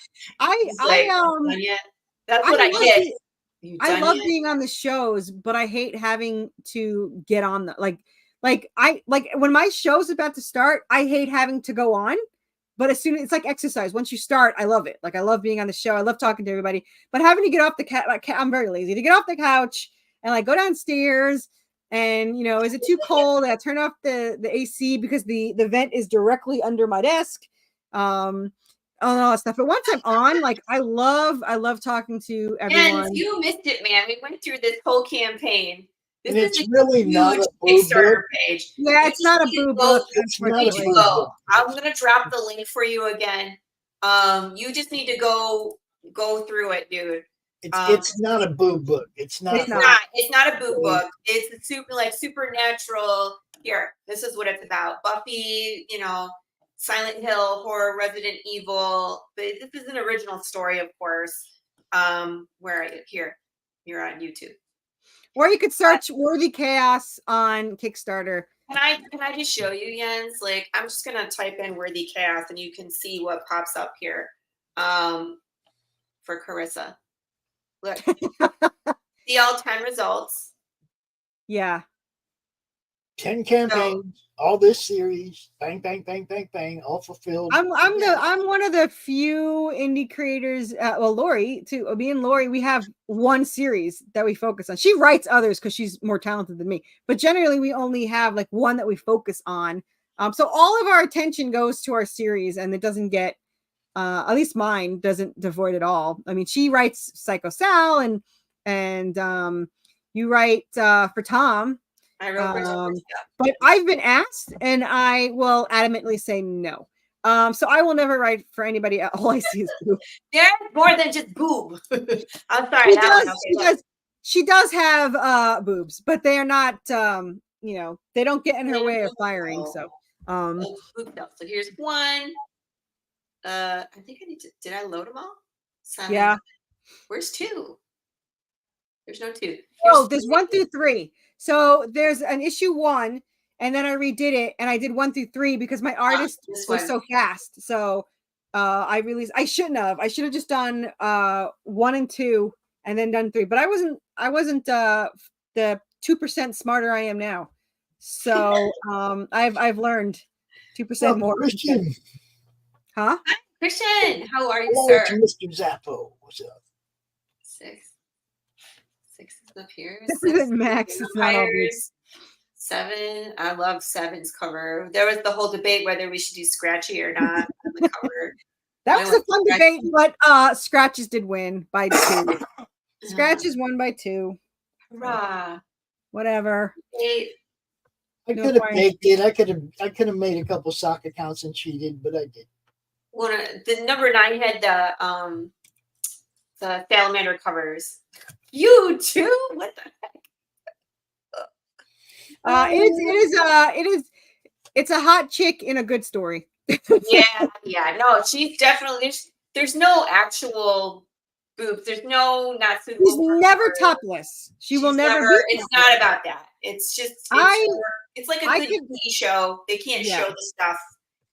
I get. I love being on the shows, but I hate having to get on the like when my show's about to start, I hate having to go on. But as soon as it's like exercise, once you start, I love it. Like I love being on the show. I love talking to everybody. But having to get off the couch, I'm very lazy to get off the couch and like go downstairs. And is it too cold? I turn off the AC because the vent is directly under my desk. All that stuff. But once I'm on, like I love talking to everyone. And you missed it, man. We went through this whole campaign. It's really not a Kickstarter page. Yeah, it's not a boo book. I'm gonna drop the link for you again. You just need to go through it, dude. It's not a boo book. It's not a boo book. It's a supernatural. Here, this is what it's about. Buffy, Silent Hill, horror, Resident Evil. But this is an original story, of course. Where are you? Here, you're on YouTube. Or you could search Worthy Chaos on Kickstarter. Can I just show you, Jens? Like, I'm just gonna type in Worthy Chaos and you can see what pops up here. For Corissa. Look. See all 10 results. Yeah. 10 campaigns, all this series, bang, bang, bang, bang, bang, all fulfilled. I'm one of the few indie creators. Laurie too. Me and Laurie, we have one series that we focus on. She writes others because she's more talented than me, but generally we only have like one that we focus on. So all of our attention goes to our series, and it doesn't get, at least mine doesn't devoid at all. I mean, she writes Psycho Sal and and you write for Tom. I wrote for Tom, but I've been asked, and I will adamantly say no. So I will never write for anybody else. All I see is boob. There's more than just boob. I'm sorry. She does have boobs, but they are not. They don't get in her way of firing. So. So here's one. I think I need to. Did I load them all? 7. Yeah. Where's 2? There's no 2. There's 1 through 3. So there's an issue 1, and then I redid it, and I did 1 through 3 because my artist was so fast. So I shouldn't have. I should have just done 1 and 2, and then done 3. But I wasn't the 2% smarter I am now. So I've learned 2% more. Christian. Huh? Hi, Christian, how are you, Hello, sir? Mr. Zappo. What's up? 6 is up here. This isn't Max. It's not all good. 7. I love 7's cover. There was the whole debate whether we should do Scratchy or not on the cover. That was a fun debate, but Scratches did win by 2. Scratches won by 2. Hurrah. Whatever. 8. I could have baked it. I could have made a couple sock accounts and cheated, but I did. The number 9 had the salamander covers. You too? What the heck? It's a hot chick in a good story. yeah. No, she's definitely there's no actual boobs. There's no not suitable. She's never topless. She will never be. It's not about that. It's just it's like a good TV show. They can't show the stuff.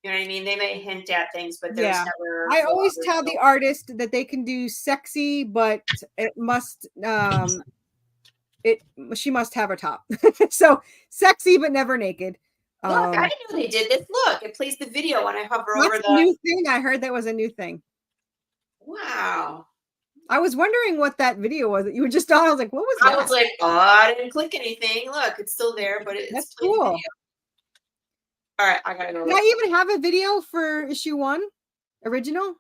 You know what I mean? They may hint at things, but there's never. I always tell the artist that they can do sexy, but it must she must have a top. So sexy but never naked. Look, I didn't know they did this. Look, it plays the video when I hover over the new thing. I heard that was a new thing. Wow. I was wondering what that video was that you were just on. I was like, what was that? I was like, I didn't click anything. Look, it's still there, but it's cool. All right, I gotta go. Did I even have a video for issue 1 original?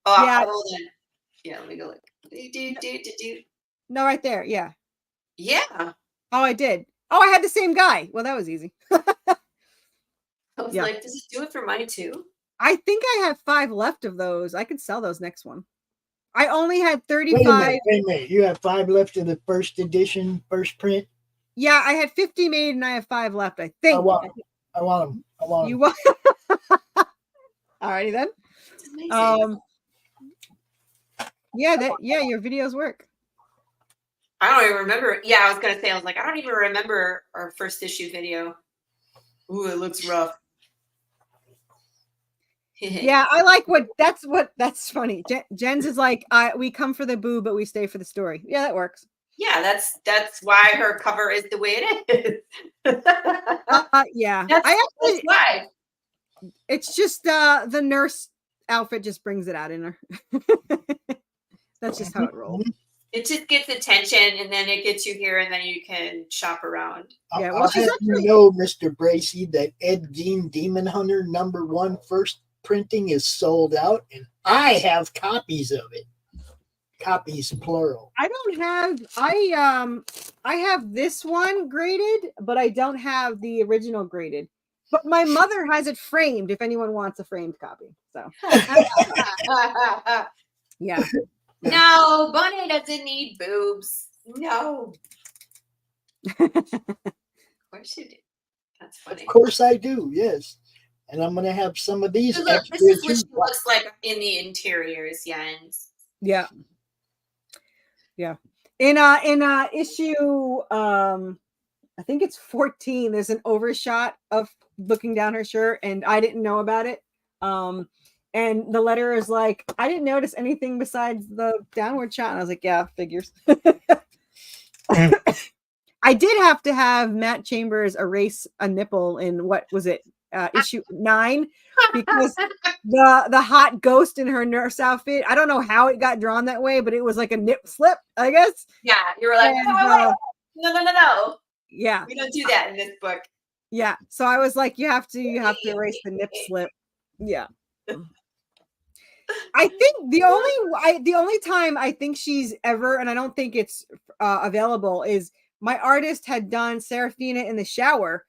Oh, yeah. Hold on. Yeah, let me go look. No, right there. Yeah. Yeah. Oh, I did. Oh, I had the same guy. Well, that was easy. I was like, does it do it for mine too? I think I have 5 left of those. I could sell those next one. I only had 35. Wait a minute. You have 5 left of the first edition, first print? Yeah, I had 50 made and I have 5 left, I think. I want them. You want? Alrighty then. Your videos work. I don't even remember. Yeah, I was gonna say, I don't even remember our first issue video. Ooh, it looks rough. Yeah, I like that's funny. Jen's is like, we come for the boo, but we stay for the story. Yeah, that works. Yeah, that's why her cover is the way it is. Yeah, that's why. It's just the nurse outfit just brings it out in her. That's just how it rolls. It just gets attention, and then it gets you here, and then you can shop around. Yeah, well, she's actually... Mr. Bracey, that Ed Gein Demon Hunter #1 first printing is sold out, and I have copies of it. Copies plural. I don't have. I have this one graded, but I don't have the original graded. But my mother has it framed. If anyone wants a framed copy, so yeah. No, Bunny doesn't need boobs. No. Of course you do. That's funny. Of course I do. Yes, and I'm gonna have some of these. So look, this is what she looks like in the interiors, Jens. Yeah. Yeah. In issue I think it's 14, there's an overshot of looking down her shirt, and I didn't know about it. And the letter is like, I didn't notice anything besides the downward shot. And I was like, yeah, figures. I did have to have Matt Chambers erase a nipple in what was it? Issue 9, because the hot ghost in her nurse outfit, I don't know how it got drawn that way, but it was like a nip slip, I guess. Yeah, you were like, wait. No. Yeah, we don't do that in this book. Yeah, so I was like, you have to erase the nip slip. Yeah. I think the only time I think she's ever, and I don't think it's available, is my artist had done Serafina in the shower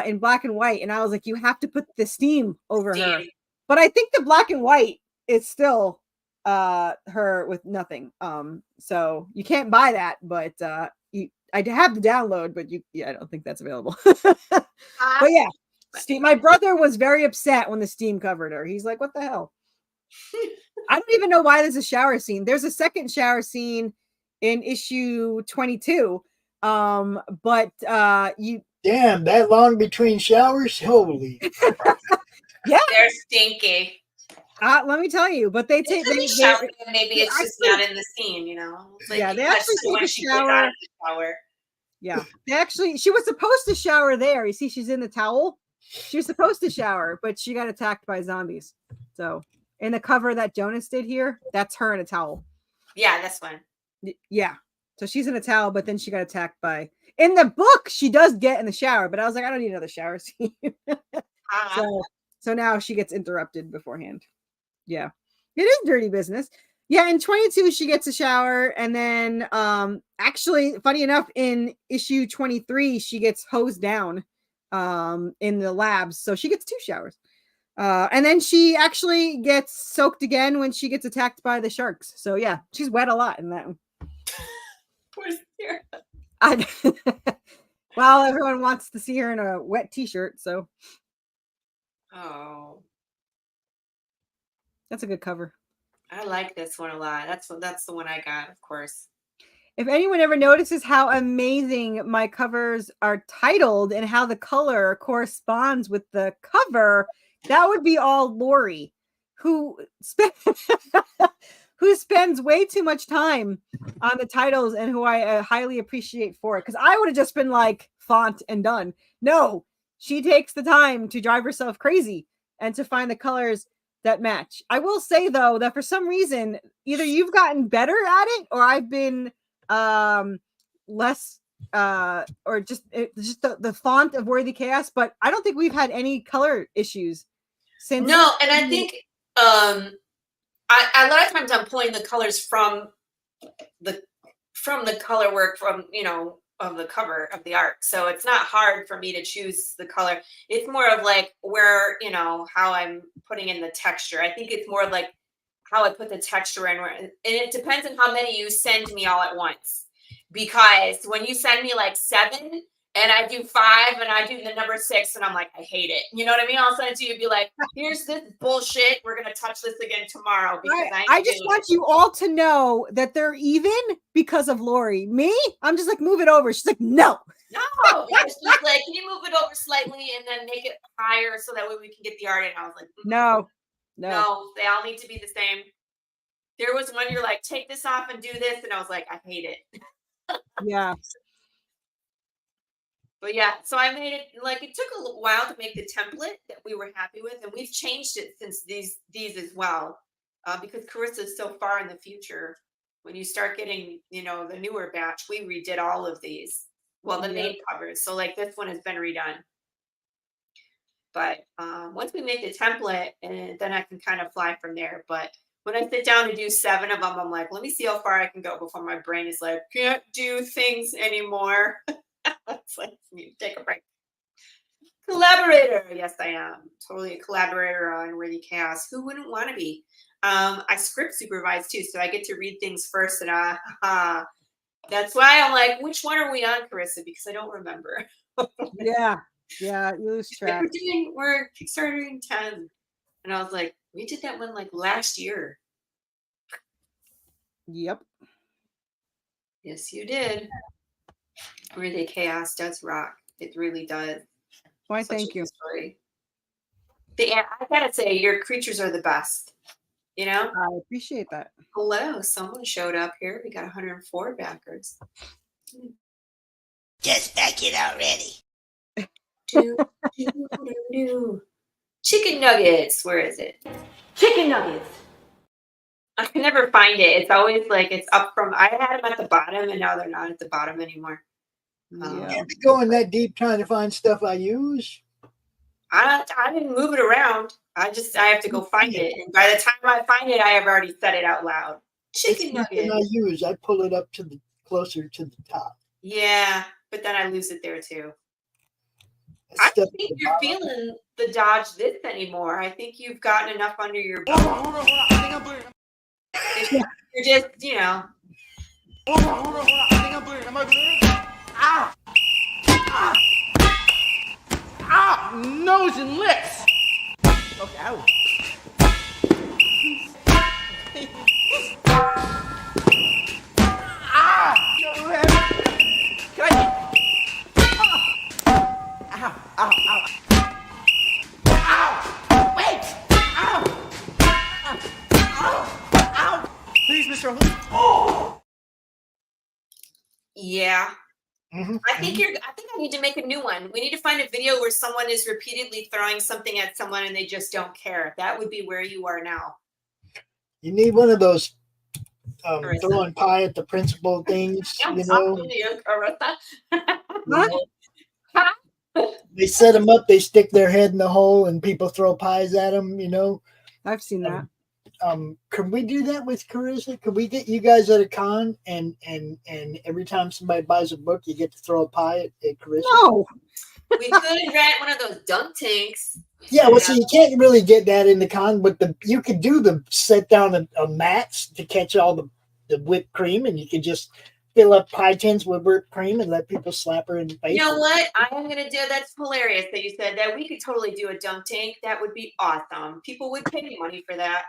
in black and white, and I was like, you have to put the steam over her. But I think the black and white is still her with nothing. So you can't buy that, but I have the download, but I don't think that's available. But yeah, Steam. My brother was very upset when the steam covered her. He's like, what the hell? I don't even know why there's a shower scene. There's a second shower scene in issue 22. But you damn, that long between showers? Holy. Yeah. They're stinky. Let me tell you, but they take maybe it's just not in the scene, you know. It's like yeah, they actually take a shower. Yeah, she was supposed to shower there. You see, she's in the towel. She was supposed to shower, but she got attacked by zombies. So in the cover that Jonas did here, that's her in a towel. Yeah, that's one. Yeah. So she's in a towel, but then she got attacked by. In the book, she does get in the shower, but I was like, I don't need another shower scene. So now she gets interrupted beforehand. Yeah, it is dirty business. Yeah, in 22 she gets a shower, and then actually, funny enough, in issue 23 she gets hosed down in the labs, so she gets 2 showers. And then she actually gets soaked again when she gets attacked by the sharks. So yeah, she's wet a lot in that one. Poor Sarah. Well, everyone wants to see her in a wet t-shirt, so. Oh. That's a good cover. I like this one a lot. That's the one I got, of course. If anyone ever notices how amazing my covers are titled and how the color corresponds with the cover, that would be all Laurie, who spends way too much time on the titles and who I highly appreciate for it. Because I would have just been like font and done. No, she takes the time to drive herself crazy and to find the colors that match. I will say though that for some reason, either you've gotten better at it or I've been less or just the font of Worthy Chaos, but I don't think we've had any color issues since. No, and I think a lot of times I'm pulling the colors from the color work from of the cover of the art, so it's not hard for me to choose the color. It's more of like where how I'm putting in the texture. I think it's more like how I put the texture in, and it depends on how many you send me all at once, because when you send me like 7 and I do 5 and I do the number 6 and I'm like, I hate it, you know what I mean? I'll send it to you and be like, here's this bullshit, we're gonna touch this again tomorrow, because I just want you all to know that they're even because of Laurie. Me, I'm just like, move it over. She's like, no, it's just like, can you move it over slightly and then make it higher so that way we can get the art in? I was like, no, they all need to be the same. There was one you're like, take this off and do this, and I was like, I hate it. Yeah. But yeah, so I made it, like, it took a little while to make the template that we were happy with, and we've changed it since these as well, because Corissa is so far in the future. When you start getting, the newer batch, we redid all of these. Well, the main covers. So like this one has been redone. But once we make the template, and then I can kind of fly from there. But when I sit down to do 7 of them, I'm like, let me see how far I can go before my brain is like, can't do things anymore. It's like, you take a break. Collaborator. Yes, I am. Totally a collaborator on Worthy Chaos. Who wouldn't want to be? I script supervise too, so I get to read things first. And that's why I'm like, which one are we on, Corissa? Because I don't remember. Yeah, you lose track. We're Kickstarter 10. And I was like, we did that one like last year. Yep. Yes, you did. Worthy Chaos does rock. It really does. Why, thank you. Story. I gotta say, your creatures are the best. I appreciate that. Hello, someone showed up here. We got 104 backers. Just back it already. Chicken nuggets. Where is it? Chicken nuggets. I can never find it. It's always like it's up from. I had them at the bottom, and now they're not at the bottom anymore. Can't be going that deep trying to find stuff I use. I didn't move it around. I have to go find it. And by the time I find it, I have already said it out loud. Chicken nugget. I use. I pull it up to the closer to the top. Yeah, but then I lose it there too. I don't think you're feeling the dodge this anymore. I think you've gotten enough under your belt. You're just, you know. Nose and lips. Okay, ow. Can I? Ow, ow, ow. Ow! Wait! Ow! Ow! Ow! Please, Mr. Oh! Yeah. I think I need to make a new one. We need to find a video where someone is repeatedly throwing something at someone and they just don't care. That would be where you are now. You need one of those throwing pie at the principal things, you know. They set them up, they stick their head in the hole, and people throw pies at them, you know. I've seen that. Could we do that with Corissa? Could we get you guys at a con and every time somebody buys a book, you get to throw a pie at Corissa? No. We could rent one of those dunk tanks. Yeah, well, so you can't really get that in the con, but you could do the set down a mats to catch all the whipped cream, and you can just fill up pie tins with whipped cream and let people slap her in the face. You know what? I am going to do. That's hilarious that you said that. We could totally do a dunk tank. That would be awesome. People would pay me money for that.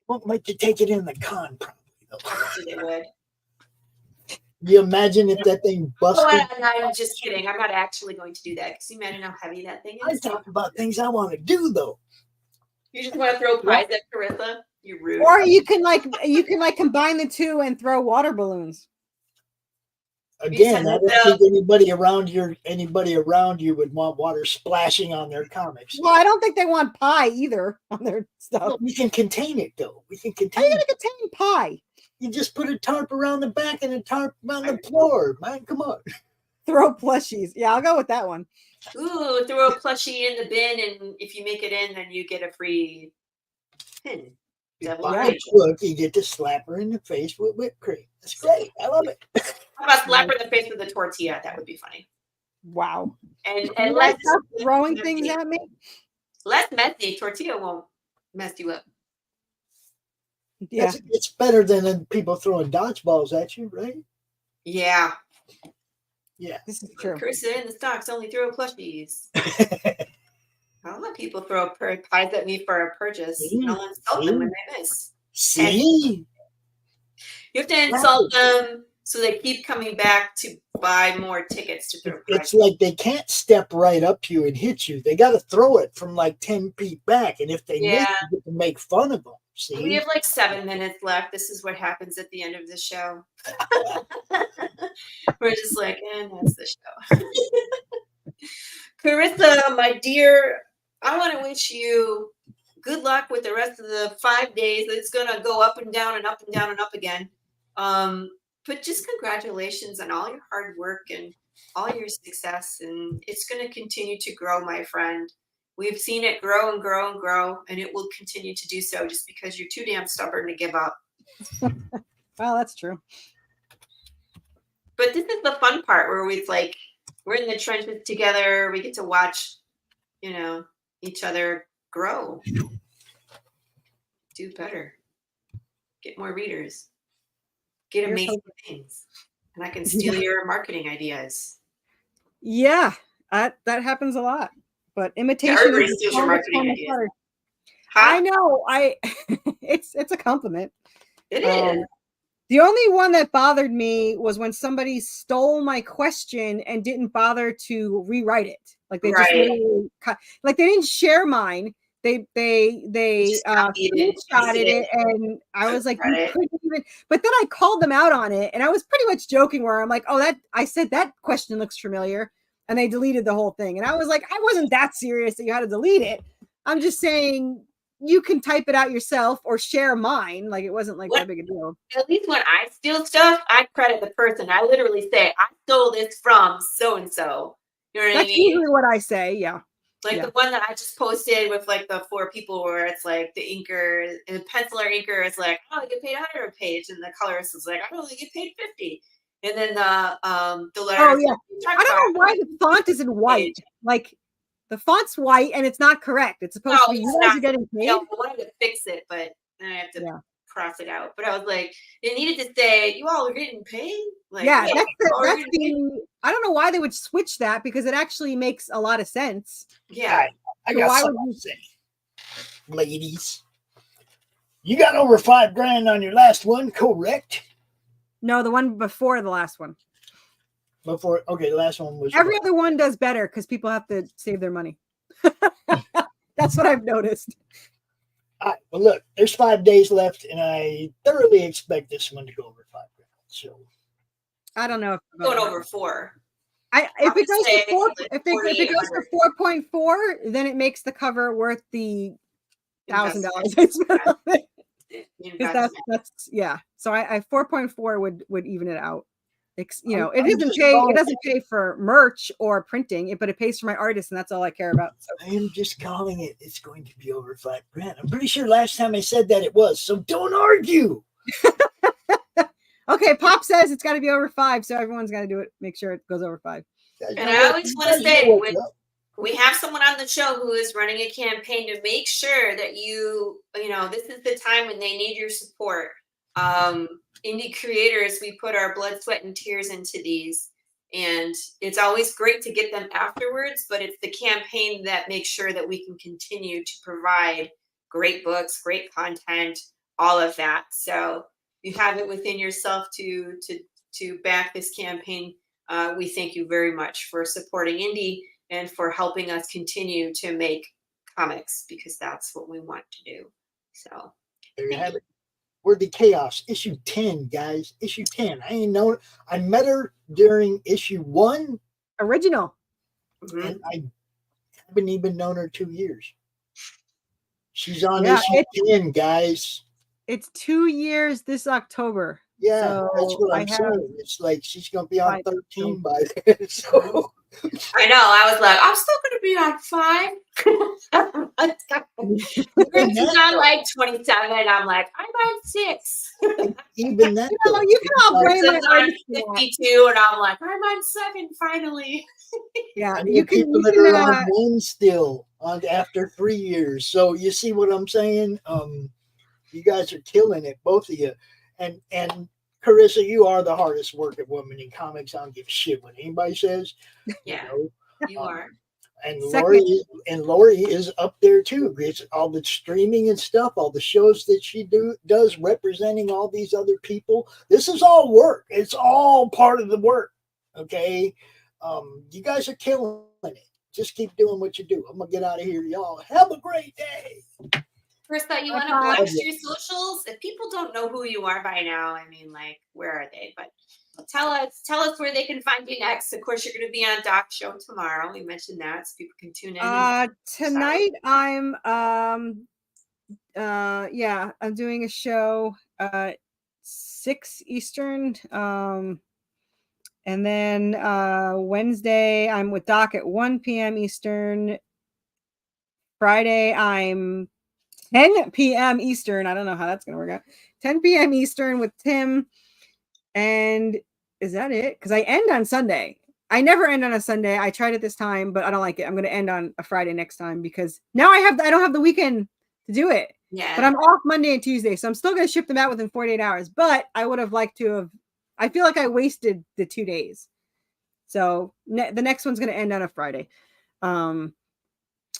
Won't let you take it in the con, probably, though. They would. You imagine if that thing busted? Oh, I'm just kidding. I'm not actually going to do that. Because you imagine how heavy that thing is. I talk about things I want to do, though. You just want to throw pies at Corissa? You're rude. Or you can combine the two and throw water balloons. Again, I don't think anybody around you would want water splashing on their comics. Well, I don't think they want pie either on their stuff. Well, we can contain it, though. We can contain. How are you going to contain pie? You just put a tarp around the back and a tarp on the floor. Man, come on. Throw plushies. Yeah, I'll go with that one. Ooh, throw a plushie in the bin, and if you make it in, then you get a free pin. Look, you get to slap her in the face with whipped cream. That's great. I love it. How about slap her in the face with a tortilla? That would be funny. Wow. And less throwing things at me. Less messy. Tortilla won't mess you up. Yeah, it's better than people throwing dodgeballs at you, right? Yeah. Yeah, this is true. Corissa in the stocks only throw plushies. I don't let people throw pies at me for a purchase. I'll insult them when they miss. See? You have to insult them so they keep coming back to buy more tickets to throw pies. It's like they can't step right up to you and hit you. They got to throw it from like 10 feet back. And if they miss, you get to make fun of them. See? We have like 7 minutes left. This is what happens at the end of the show. We're just like, that's the show. Corissa, my dear, I want to wish you good luck with the rest of the 5 days. It's going to go up and down and up and down and up again. But just congratulations on all your hard work and all your success. And it's going to continue to grow, my friend. We've seen it grow and grow and grow, and it will continue to do so just because you're too damn stubborn to give up. Well, that's true. But this is the fun part where we're in the trenches together. We get to watch, each other grow, do better, get more readers, get amazing things, and I can steal your marketing ideas. Yeah, that happens a lot. But imitation is steals your marketing ideas. I know. It's a compliment. It is. The only one that bothered me was when somebody stole my question and didn't bother to rewrite it. Like they just they didn't share mine. They screenshotted it, and I was like, you couldn't even. But then I called them out on it, and I was pretty much joking. Where I'm like, I said that question looks familiar, and they deleted the whole thing. And I was like, I wasn't that serious that you had to delete it. I'm just saying you can type it out yourself or share mine. Like it wasn't like that big a deal. At least when I steal stuff, I credit the person. I literally say, I stole this from so and so. You know what I mean? That's usually what I say. Yeah. Like the one that I just posted with like the 4 people where it's like the inker and the penciler inker is like, oh, I get paid 100 a page, and the colorist is like, I only get paid 50. And then the letter. Oh yeah, I don't know why the font isn't white. Like the font's white and it's not correct. It's supposed to be you guys are getting paid. No, I wanted to fix it, but then I have to cross it out. But I was like, it needed to say, you all are getting paid. Like, that's the I don't know why they would switch that because it actually makes a lot of sense. Yeah, I got something to say, ladies. You got over $5,000 on your last one, correct? No, the one before the last one. Before, okay, the last one was every other one does better because people have to save their money. That's what I've noticed. All right, well, look, there's 5 days left, and I thoroughly expect this one to go over $5,000. So I don't know if going over 4. If it goes to 4, if it goes to 4.4, then it makes the cover worth the $1,000 I spent on it. Because that's So I 4.4 would even it out. You know, it doesn't pay for merch or printing, but it pays for my artists, and that's all I care about. So I am just calling it. It's going to be over $5,000. I'm pretty sure last time I said that it was. So don't argue. Okay, Pop says it's got to be over 5, so everyone's got to do it. Make sure it goes over 5. And I always want to say, when we have someone on the show who is running a campaign, to make sure that you know, this is the time when they need your support. Indie creators, we put our blood, sweat, and tears into these, and it's always great to get them afterwards, but it's the campaign that makes sure that we can continue to provide great books, great content, all of that. So you have it within yourself to back this campaign. We thank you very much for supporting indie and for helping us continue to make comics, because that's what we want to do. So there you have it. Worthy Chaos, issue 10, guys. Issue 10. I ain't know. I met her during issue 1. Original. And I haven't even known her 2 years. She's on issue 10, guys. It's 2 years this October. Yeah, so that's what I'm saying. It's like she's going to be on 13 by then. So I know. I was like, I'm still going to be on 5. She's on like 27. I'm like, I'm on 6. Even that, you can all blame it. On 52, and I'm like, I'm on 7 finally. Yeah, you can. People that are on 1 still on after 3 years. So you see what I'm saying? You guys are killing it, both of you. And Corissa, you are the hardest working woman in comics. I don't give a shit what anybody says. Yeah, you are. And Laurie is up there too. It's all the streaming and stuff, all the shows that she does representing all these other people. This is all work. It's all part of the work. Okay. You guys are killing it. Just keep doing what you do. I'm gonna get out of here, y'all. Have a great day. Krista, you want to blast your socials? If people don't know who you are by now, I mean, like, where are they? But tell us where they can find you next. Of course, you're going to be on Doc's show tomorrow. We mentioned that, so people can tune in. Tonight, I'm I'm doing a show 6 Eastern. And then Wednesday, I'm with Doc at 1 p.m. Eastern. Friday, I'm 10 p.m. Eastern. I don't know how that's going to work out. 10 p.m. Eastern with Tim. And is that it? Because I end on Sunday. I never end on a Sunday. I tried it this time, but I don't like it. I'm going to end on a Friday next time because now I don't have the weekend to do it. Yeah. But I'm off Monday and Tuesday, so I'm still going to ship them out within 48 hours. But I would have liked to have. I feel like I wasted the 2 days. So the next one's going to end on a Friday.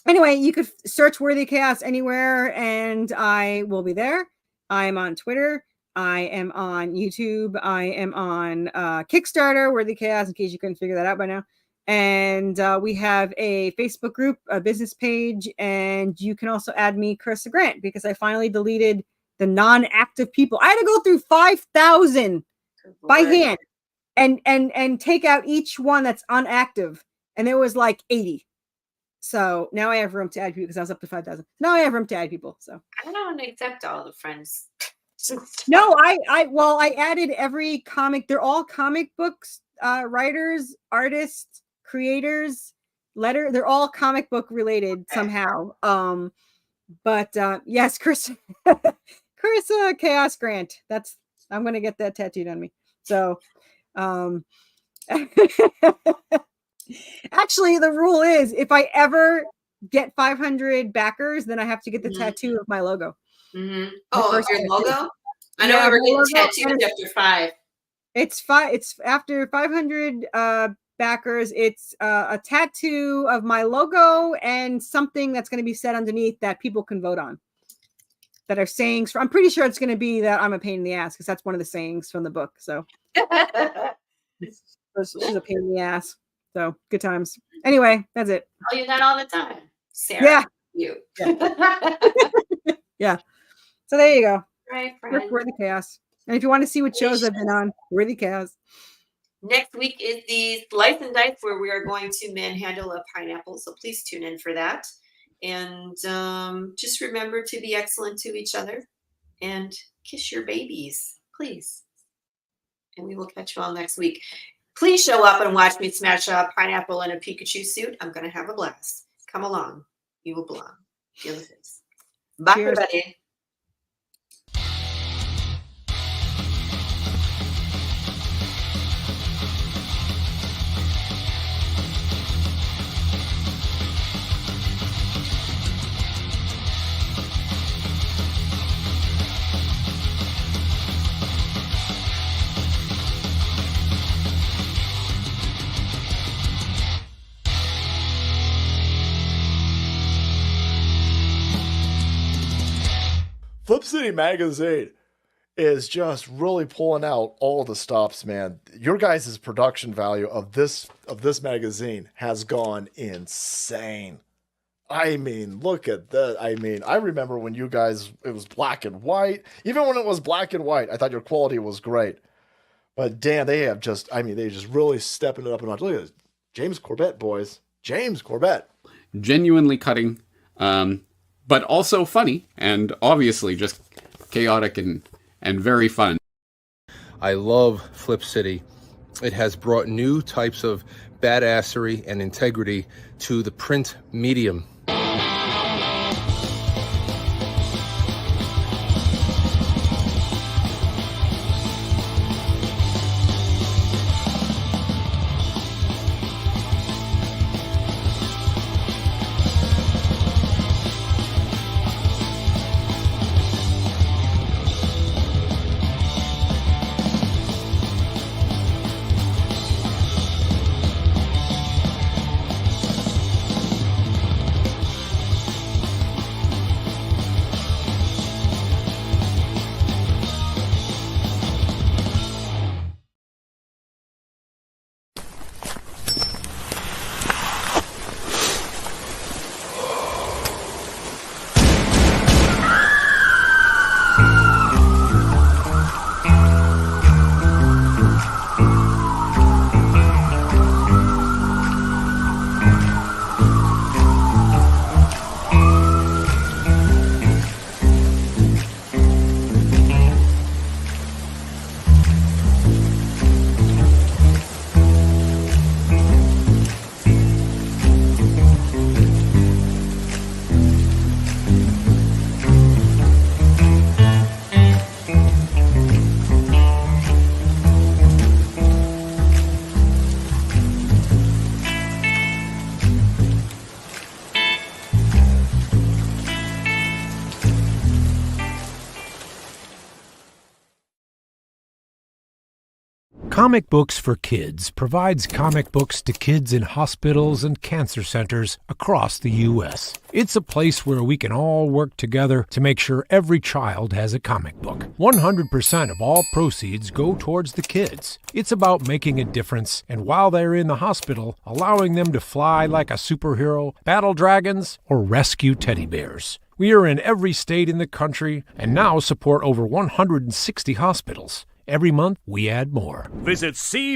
Anyway, you could search Worthy Chaos anywhere, and I will be there. I am on Twitter. I am on YouTube. I am on Kickstarter, Worthy Chaos, in case you couldn't figure that out by now. And we have a Facebook group, a business page, and you can also add me, Corissa Grant, because I finally deleted the non-active people. I had to go through 5,000 by hand and take out each one that's unactive, and there was like 80. So now I have room to add people because I was up to 5,000. Now I have room to add people. So I don't accept all the friends. No, I added every comic. They're all comic books, writers, artists, creators, letter. They're all comic book related somehow. But yes, Corissa Chaos Grant. I'm gonna get that tattooed on me. So actually the rule is if I ever get 500 backers, then I have to get the tattoo of my logo. Oh, your logo? I know we were getting tattoos after 5. It's after 500 backers. It's a tattoo of my logo and something that's going to be said underneath that people can vote on. That are sayings. I'm pretty sure it's going to be that I'm a pain in the ass because that's one of the sayings from the book. So she's a pain in the ass. So good times. Anyway, that's it. Oh, you that all the time, Sarah. Yeah. You. Yeah. So there you go. Right, friend. We're the chaos. And if you want to see what shows I've been on, we're the chaos. Next week is the Slice and Dice, where we are going to manhandle a pineapple. So please tune in for that. And just remember to be excellent to each other and kiss your babies, please. And we will catch you all next week. Please show up and watch me smash a pineapple in a Pikachu suit. I'm going to have a blast. Come along. You will belong. Feel the face. Bye, Cheers. everybody. Flip City Magazine is just really pulling out all the stops, man. Your guys' production value of this magazine has gone insane. I mean, look at that. I mean, I remember when you guys, it was black and white. Even when it was black and white, I thought your quality was great. But damn, they just really stepping it up a notch. Look at this. James Corbett, boys. James Corbett. Genuinely cutting. But also funny and obviously just chaotic and very fun. I love Flip City. It has brought new types of badassery and integrity to the print medium. Comic Books for Kids provides comic books to kids in hospitals and cancer centers across the U.S. It's a place where we can all work together to make sure every child has a comic book. 100% of all proceeds go towards the kids. It's about making a difference, and while they're in the hospital, allowing them to fly like a superhero, battle dragons, or rescue teddy bears. We are in every state in the country and now support over 160 hospitals. Every month, we add more. Visit